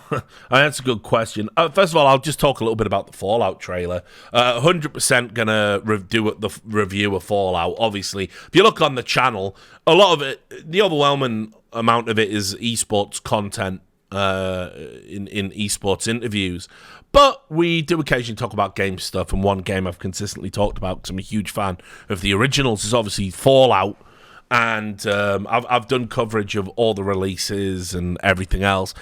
that's a good question. First of all, I'll just talk a little bit about the Fallout trailer. 100% gonna do the review of Fallout. Obviously, if you look on the channel, a lot of it, the overwhelming amount of it is esports content in esports interviews. But we do occasionally talk about game stuff, and one game I've consistently talked about because I'm a huge fan of the originals is obviously Fallout. And I've done coverage of all the releases and everything else.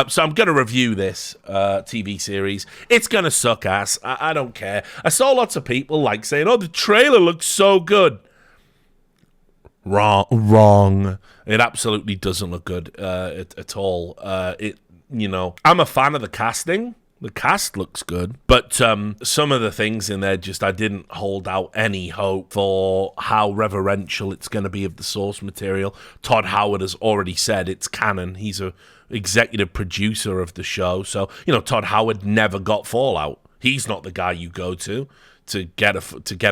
So I'm going to review this TV series. It's going to suck ass. I don't care. I saw lots of people like saying, oh, the trailer looks so good. Wrong. It absolutely doesn't look good at all. I'm a fan of the casting. The cast looks good, but some of the things in there I didn't hold out any hope for how reverential it's going to be of the source material. Todd Howard has already said it's canon. He's a executive producer of the show, so Todd Howard never got Fallout. He's not the guy you go to get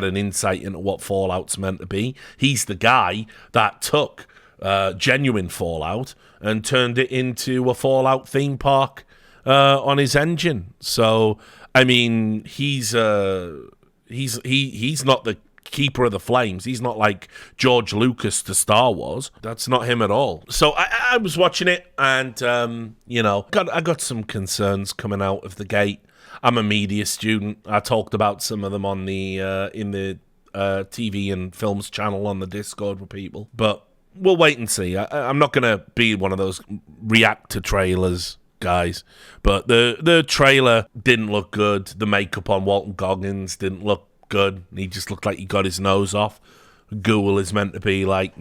an insight into what Fallout's meant to be. He's the guy that took genuine Fallout and turned it into a Fallout theme park on his engine. So I mean, he's not the keeper of the flames. He's not like George Lucas to Star Wars. That's not him at all. So I was watching it, and I got some concerns coming out of the gate. I'm a media student. I talked about some of them on the in the TV and films channel on the Discord with people, but we'll wait and see. I'm not going to be one of those react to trailers guys, but the trailer didn't look good. The makeup on Walton Goggins didn't look good. He just looked like he got his nose off. Ghoul is meant to be like,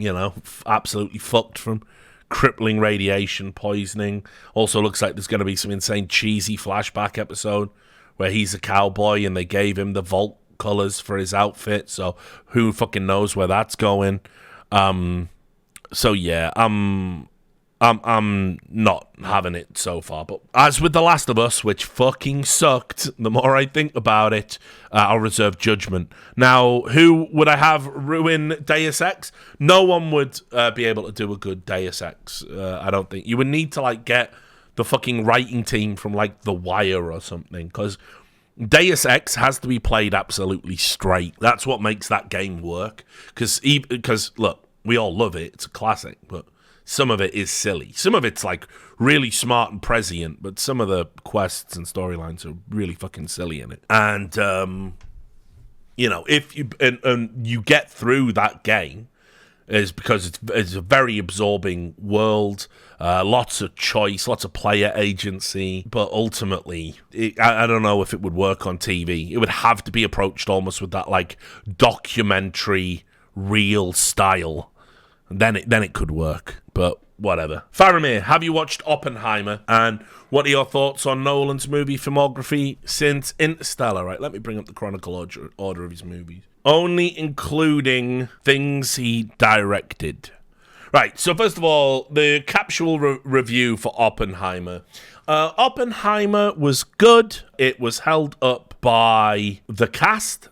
absolutely fucked from crippling radiation poisoning. Also looks like there's going to be some insane cheesy flashback episode where he's a cowboy and they gave him the Vault colors for his outfit, so who fucking knows where that's going. So yeah, I'm not having it so far. But as with The Last of Us, which fucking sucked, the more I think about it, I'll reserve judgment. Now, who would I have ruin Deus Ex? No one would be able to do a good Deus Ex, I don't think. You would need to, get the fucking writing team from, The Wire or something, because Deus Ex has to be played absolutely straight. That's what makes that game work. Because, look, we all love it. It's a classic, but some of it is silly. Some of it's really smart and prescient, but some of the quests and storylines are really fucking silly in it. And if you get through that game, is because it's a very absorbing world, lots of choice, lots of player agency, but ultimately, I don't know if it would work on TV. It would have to be approached almost with that documentary real style. Then it could work, but whatever. Faramir, have you watched Oppenheimer? And what are your thoughts on Nolan's movie filmography since Interstellar? Right, let me bring up the chronological order of his movies. Only including things he directed. Right, so first of all, the capsule review for Oppenheimer. Oppenheimer was good. It was held up by the cast,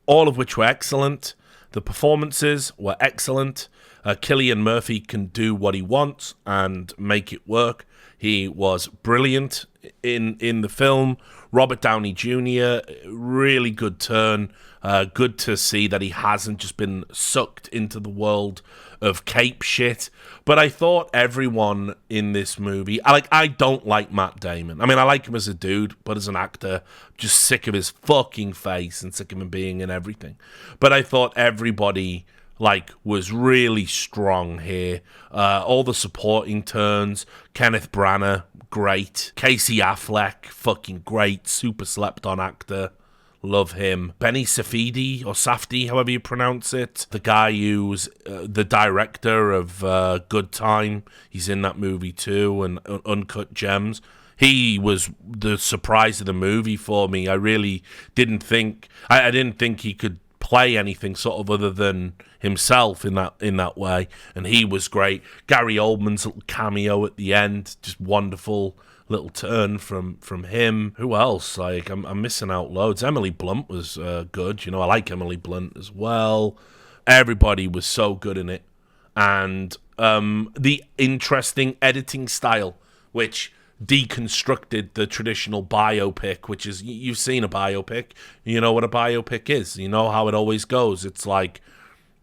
all of which were excellent. The performances were excellent. Cillian Murphy can do what he wants and make it work. He was brilliant in the film. Robert Downey Jr., really good turn. Good to see that he hasn't just been sucked into the world of cape shit. But I thought everyone in this movie... I don't like Matt Damon. I mean, I like him as a dude, but as an actor, just sick of his fucking face and sick of him being in everything. But I thought everybody... was really strong here. All the supporting turns. Kenneth Branagh, great. Casey Affleck, fucking great. Super slept on actor. Love him. Benny Safdie, or Safdie, however you pronounce it. The guy who's the director of Good Time. He's in that movie too, and Uncut Gems. He was the surprise of the movie for me. I really didn't think... I didn't think he could play anything sort of other than himself in that way, and he was great. Gary Oldman's little cameo at the end, just wonderful little turn from him. Who else? I'm missing out loads. Emily Blunt was good. I like Emily Blunt as well. Everybody was so good in it, and the interesting editing style, which deconstructed the traditional biopic, which is, you've seen a biopic, you know what a biopic is, you know how it always goes. It's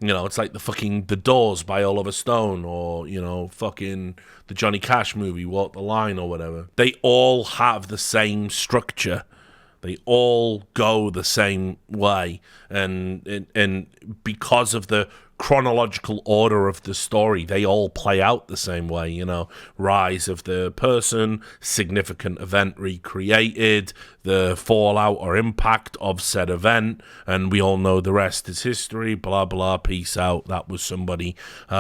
You know, it's like The Doors by Oliver Stone, or, you know, fucking the Johnny Cash movie, Walk the Line, or whatever. They all have the same structure. They all go the same way, and because of the chronological order of the story, they all play out the same way. You know, rise of the person, significant event recreated, the fallout or impact of said event, and we all know the rest is history. Blah blah. Peace out. That was somebody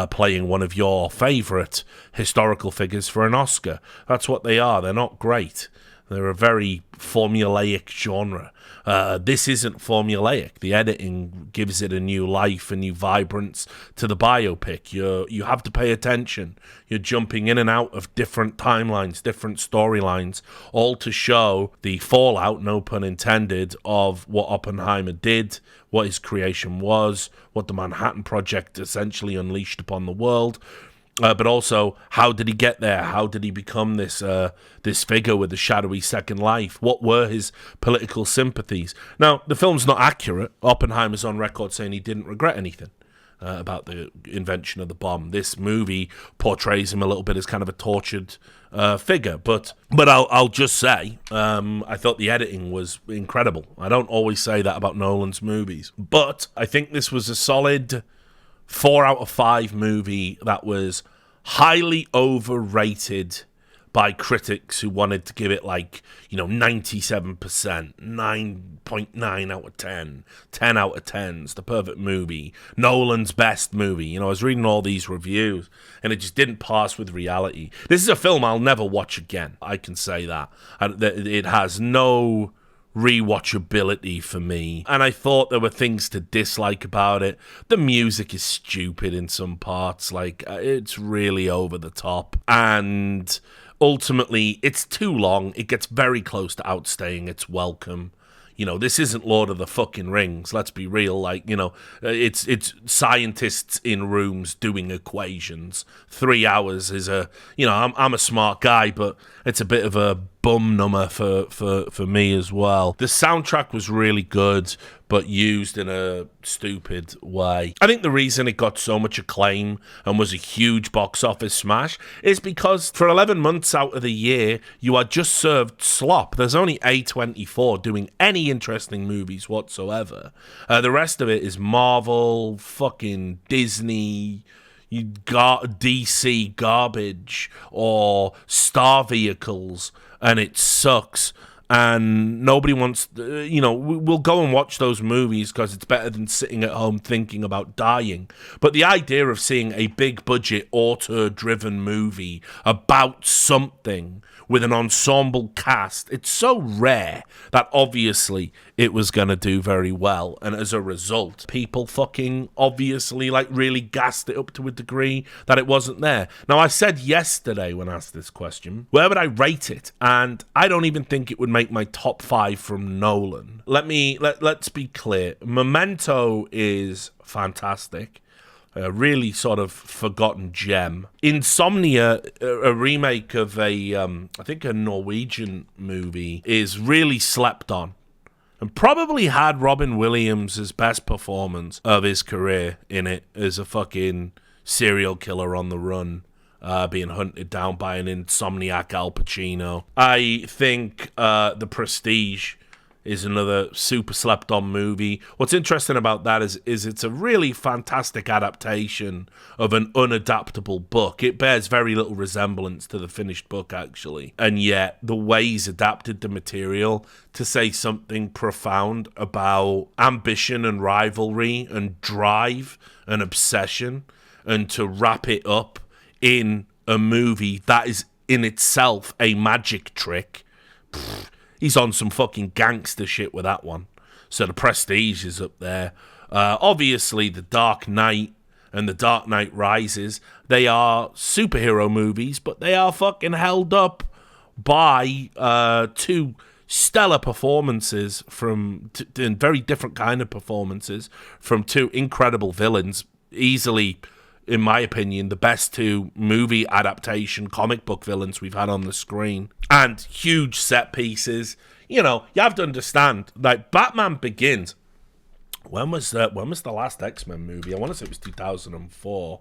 playing one of your favorite historical figures for an Oscar. That's what they are. They're not great. They're a very formulaic genre. This isn't formulaic. The editing gives it a new life, a new vibrance to the biopic. You have to pay attention. You're jumping in and out of different timelines, different storylines, all to show the fallout, no pun intended, of what Oppenheimer did, what his creation was, what the Manhattan Project essentially unleashed upon the world. But also, how did he get there? How did he become this figure with a shadowy second life? What were his political sympathies? Now, the film's not accurate. Oppenheimer's on record saying he didn't regret anything about the invention of the bomb. This movie portrays him a little bit as kind of a tortured figure. But I'll just say, I thought the editing was incredible. I don't always say that about Nolan's movies. But I think this was a solid 4 out of 5 movie that was highly overrated by critics who wanted to give it 97%, 9.9 out of 10, 10 out of 10's, the perfect movie, Nolan's best movie. I was reading all these reviews and it just didn't pass with reality. This is a film I'll never watch again. I can say that. It has no rewatchability for me, and I thought there were things to dislike about it. The music is stupid in some parts, it's really over the top, and ultimately it's too long. It gets very close to outstaying its welcome. This isn't Lord of the fucking Rings, let's be real. It's scientists in rooms doing equations. 3 hours is I'm a smart guy, but it's a bit of a bum number for me as well. The soundtrack was really good, but used in a stupid way. I think the reason it got so much acclaim and was a huge box office smash is because for 11 months out of the year, you are just served slop. There's only A24 doing any interesting movies whatsoever. The rest of it is Marvel, fucking Disney, DC garbage, or star vehicles, and it sucks. And nobody wants, we'll go and watch those movies because it's better than sitting at home thinking about dying. But the idea of seeing a big budget, auteur-driven movie about something with an ensemble cast, it's so rare that obviously it was going to do very well. And as a result, people fucking obviously really gassed it up to a degree that it wasn't there. Now, I said yesterday when asked this question, where would I rate it? And I don't even think it would make my top 5 from Nolan. Let's be clear. Memento is fantastic. A really sort of forgotten gem. Insomnia, a remake of I think a Norwegian movie, is really slept on. And probably had Robin Williams' best performance of his career in it as a fucking serial killer on the run, being hunted down by an insomniac Al Pacino. I think The Prestige is another super slept-on movie. What's interesting about that is it's a really fantastic adaptation of an unadaptable book. It bears very little resemblance to the finished book, actually. And yet, the way he's adapted the material to say something profound about ambition and rivalry and drive and obsession, and to wrap it up in a movie that is in itself a magic trick. He's on some fucking gangster shit with that one. So The Prestige is up there. Obviously, The Dark Knight and The Dark Knight Rises, they are superhero movies, but they are fucking held up by 2 stellar performances from very different kind of performances from 2 incredible villains. Easily, in my opinion, the best 2 movie adaptation comic book villains we've had on the screen. And huge set pieces. You have to understand, Batman Begins When was the last X-Men movie? I want to say it was 2004.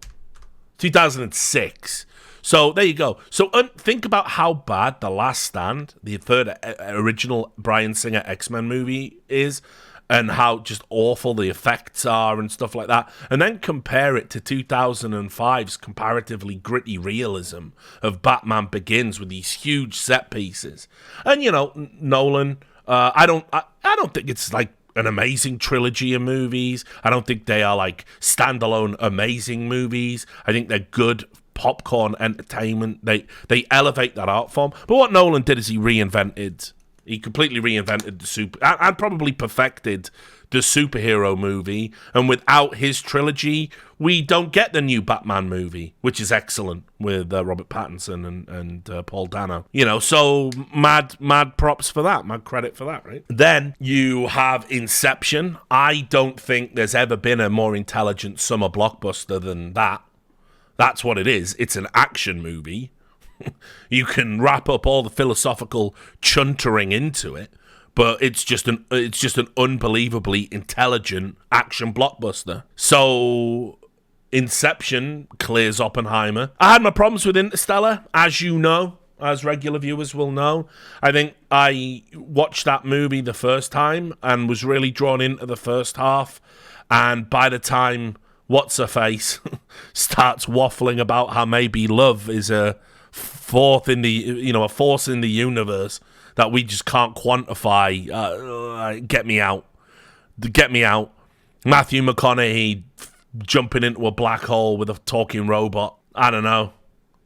2006. So there you go. So think about how bad The Last Stand, the third original Bryan Singer X-Men movie is, and how just awful the effects are and stuff like that. And then compare it to 2005's comparatively gritty realism of Batman Begins with these huge set pieces. And, Nolan, I don't think it's like an amazing trilogy of movies. I don't think they are like standalone amazing movies. I think they're good popcorn entertainment. They elevate that art form. But what Nolan did is he completely reinvented the and probably perfected the superhero movie. And without his trilogy, we don't get the new Batman movie, which is excellent with Robert Pattinson and Paul Dano. So mad props for that, mad credit for that, right? Then you have Inception. I don't think there's ever been a more intelligent summer blockbuster than that. That's what it is. It's an action movie. You can wrap up all the philosophical chuntering into it, but it's just an unbelievably intelligent action blockbuster. So Inception clears Oppenheimer. I had my problems with Interstellar, as you know, as regular viewers will know. I think I watched that movie the first time and was really drawn into the first half, and by the time What's-Her-Face starts waffling about how maybe love is a force in the universe that we just can't quantify. Get me out. Matthew McConaughey jumping into a black hole with a talking robot. I don't know.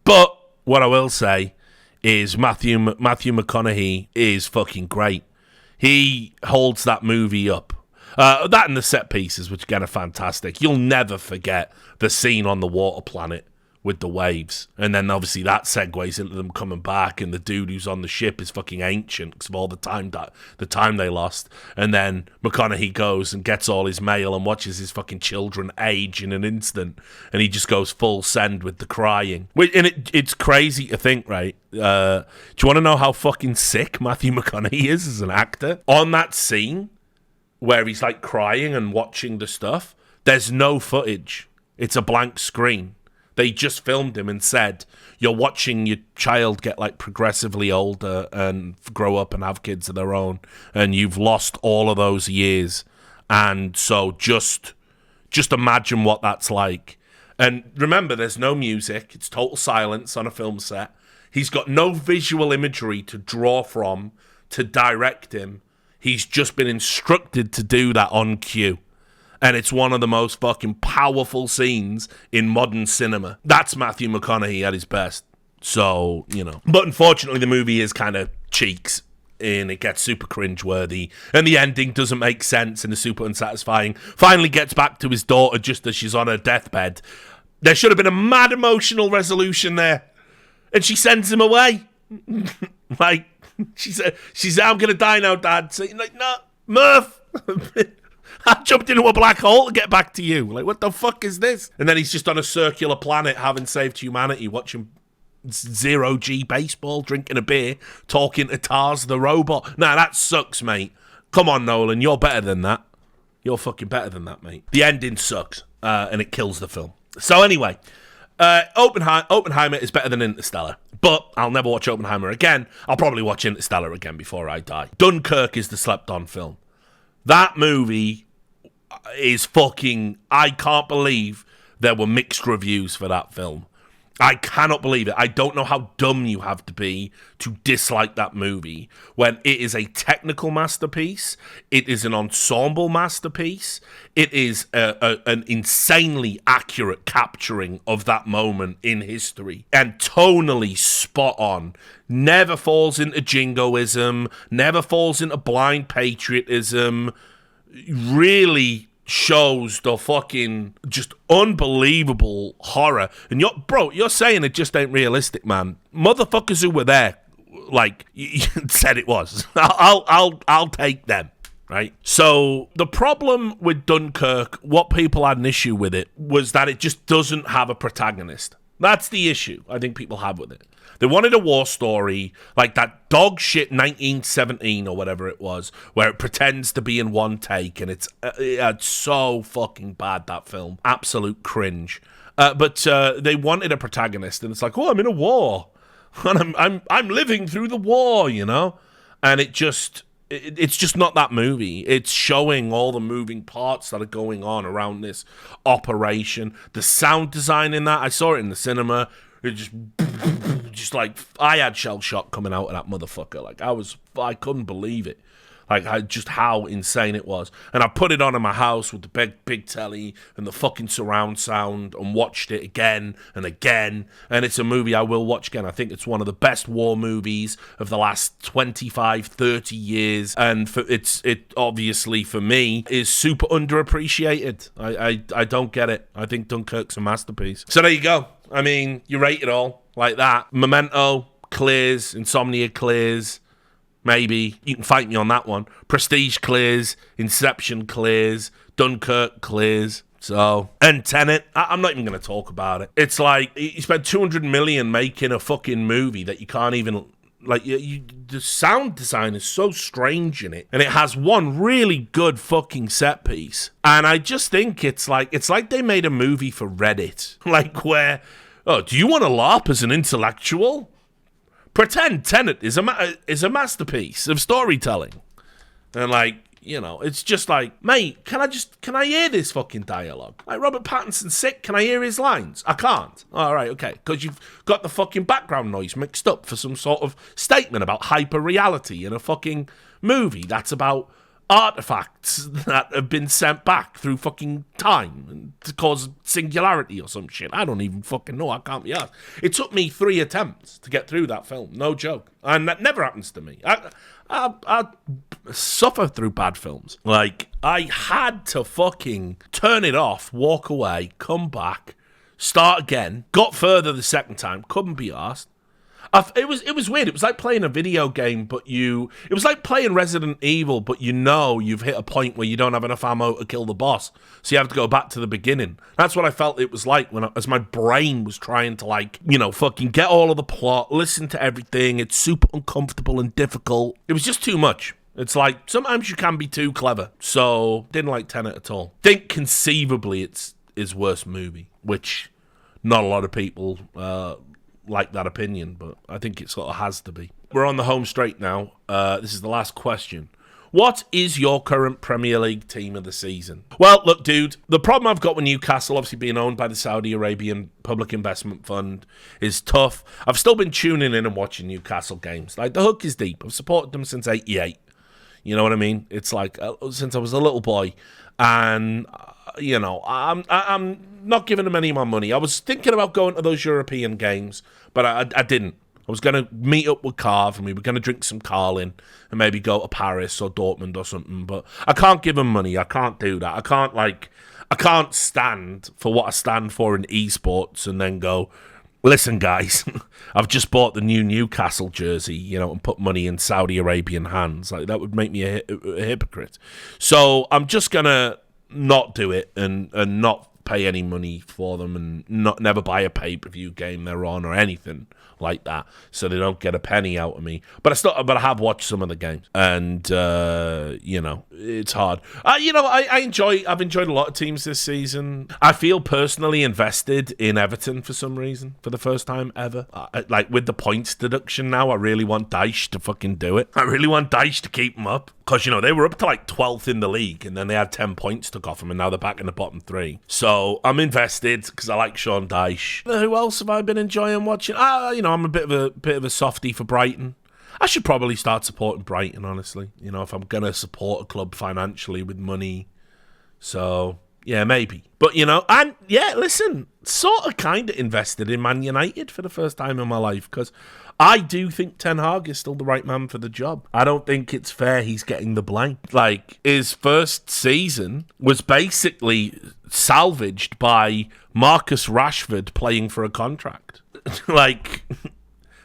But what I will say is Matthew McConaughey is fucking great. He holds that movie up. That and the set pieces, which again are fantastic. You'll never forget the scene on the water planet with the waves, and then obviously that segues into them coming back, and the dude who's on the ship is fucking ancient because of all the time they lost. And then McConaughey goes and gets all his mail and watches his fucking children age in an instant, and he just goes full send with the crying. And it's crazy to think, right? Do you want to know how fucking sick Matthew McConaughey is as an actor? On that scene where he's like crying and watching the stuff, there's no footage. It's a blank screen. They just filmed him and said, you're watching your child get like progressively older and grow up and have kids of their own, and you've lost all of those years. And so just imagine what that's like. And remember, there's no music. It's total silence on a film set. He's got no visual imagery to draw from to direct him. He's just been instructed to do that on cue. And it's one of the most fucking powerful scenes in modern cinema. That's Matthew McConaughey at his best. So, But unfortunately, the movie is kind of cheeks, and it gets super cringeworthy. And the ending doesn't make sense and is super unsatisfying. Finally gets back to his daughter just as she's on her deathbed. There should have been a mad emotional resolution there. And she sends him away. Like, she said, I'm going to die now, Dad. So, like, no, Murph. I jumped into a black hole to get back to you. Like, what the fuck is this? And then he's just on a circular planet having saved humanity, watching zero-G baseball, drinking a beer, talking to Tars the robot. Nah, that sucks, mate. Come on, Nolan, you're better than that. You're fucking better than that, mate. The ending sucks, and it kills the film. So anyway, Oppenheimer is better than Interstellar. But I'll never watch Oppenheimer again. I'll probably watch Interstellar again before I die. Dunkirk is the slept-on film. That movie is fucking... I can't believe there were mixed reviews for that film. I cannot believe it. I don't know how dumb you have to be to dislike that movie when it is a technical masterpiece. It is an ensemble masterpiece. It is an insanely accurate capturing of that moment in history and tonally spot on. Never falls into jingoism, never falls into blind patriotism. Really shows the fucking just unbelievable horror. And you're saying it just ain't realistic, man. Motherfuckers who were there, like, said it was. I'll take them, right? So the problem with Dunkirk, what people had an issue with it, was that it just doesn't have a protagonist. That's the issue I think people have with it. They wanted a war story like that dog shit 1917 or whatever it was, where it pretends to be in one take, and it's so fucking bad, that film. Absolute cringe. But they wanted a protagonist, and it's like, oh, I'm in a war, and I'm living through the war, you know? And it's just not that movie. It's showing all the moving parts that are going on around this operation. The sound design in that, I saw it in the cinema. It just like, I had shell shock coming out of that motherfucker. Like, I couldn't believe it. Like, just how insane it was. And I put it on in my house with the big telly and the fucking surround sound and watched it again and again. And it's a movie I will watch again. I think it's one of the best war movies of the last 25, 30 years. And it obviously, for me, is super underappreciated. I don't get it. I think Dunkirk's a masterpiece. So there you go. I mean, you rate it all like that. Memento clears, Insomnia clears. Maybe. You can fight me on that one. Prestige clears. Inception clears. Dunkirk clears. So, and Tenet, I'm not even going to talk about it. It's like, you spent $200 million making a fucking movie that you can't even, like, the sound design is so strange in it. And it has one really good fucking set piece. And I just think it's like they made a movie for Reddit. Like, where, oh, do you want to LARP as an intellectual? Pretend Tenet is a masterpiece of storytelling. And like, you know, it's just like, mate, can I hear this fucking dialogue? Like, Robert Pattinson's sick, can I hear his lines? I can't. All right, okay, because you've got the fucking background noise mixed up for some sort of statement about hyper-reality in a fucking movie that's about artifacts that have been sent back through fucking time to cause singularity or some shit. I don't even fucking know. I can't be asked. It took me 3 attempts to get through that film. No joke. And that never happens to me. I suffer through bad films. Like, I had to fucking turn it off, walk away, come back, start again, got further the second time, couldn't be asked. It was weird. It was like playing a video game, it was like playing Resident Evil, but you know you've hit a point where you don't have enough ammo to kill the boss, so you have to go back to the beginning. That's what I felt it was like as my brain was trying to, like, you know, fucking get all of the plot, listen to everything. It's super uncomfortable and difficult. It was just too much. It's like, sometimes you can be too clever. So, didn't like Tenet at all. Think conceivably it's his worst movie, which not a lot of people like that opinion, but I think it sort of has to be. We're on the home straight now. This is the last question. What is your current Premier League team of the season? Well, look, dude, the problem I've got with Newcastle, obviously being owned by the Saudi Arabian Public Investment Fund, is tough. I've still been tuning in and watching Newcastle games. Like, the hook is deep. I've supported them since '88. You know what I mean? It's like, since I was a little boy. And, you know, I'm not giving them any more money. I was thinking about going to those European games, but I didn't. I was going to meet up with Carv, and we were going to drink some Carlin and maybe go to Paris or Dortmund or something. But I can't give them money. I can't do that. I can't stand for what I stand for in esports and then go, listen, guys, I've just bought the new Newcastle jersey, you know, and put money in Saudi Arabian hands. Like, that would make me a hypocrite. So I'm just going to not do it and not pay any money for them and never buy a pay-per-view game they're on or anything like that, so they don't get a penny out of me. But I have watched some of the games, and you know, it's hard. I've enjoyed a lot of teams this season. I feel personally invested in Everton for some reason, for the first time ever. Like, with the points deduction now, I really want Dyche to fucking do it. I really want Dyche to keep them up. Because, you know, they were up to like 12th in the league, and then they had 10 points took off them, and now they're back in the bottom 3. So I'm invested because I like Sean Dyche. Who else have I been enjoying watching? You know, I'm a bit of a softie for Brighton. I should probably start supporting Brighton, honestly. You know, if I'm going to support a club financially with money. So, yeah, maybe. But, you know, and yeah, listen, sort of kind of invested in Man United for the first time in my life, because I do think Ten Hag is still the right man for the job. I don't think it's fair he's getting the blame. Like, his first season was basically salvaged by Marcus Rashford playing for a contract. Like,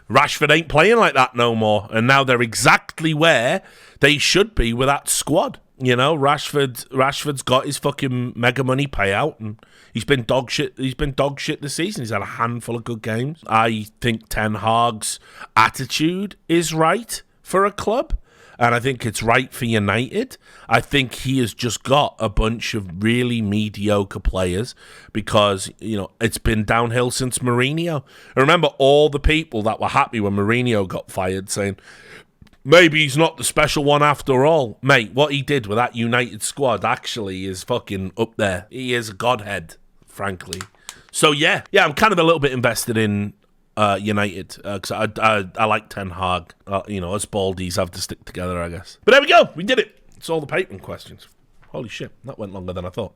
Rashford ain't playing like that no more, and now they're exactly where they should be with that squad. You know, Rashford's got his fucking mega money payout, and he's been dog shit. He's been dog shit this season. He's had a handful of good games. I think Ten Hag's attitude is right for a club, and I think it's right for United. I think he has just got a bunch of really mediocre players because, you know, it's been downhill since Mourinho. I remember all the people that were happy when Mourinho got fired saying, maybe he's not the special one after all. Mate, what he did with that United squad actually is fucking up there. He is a godhead, frankly. So, yeah, I'm kind of a little bit invested in United because I like Ten Hag. You know, us baldies have to stick together, I guess. But there we go. We did it. It's all the Patreon questions. Holy shit, that went longer than I thought.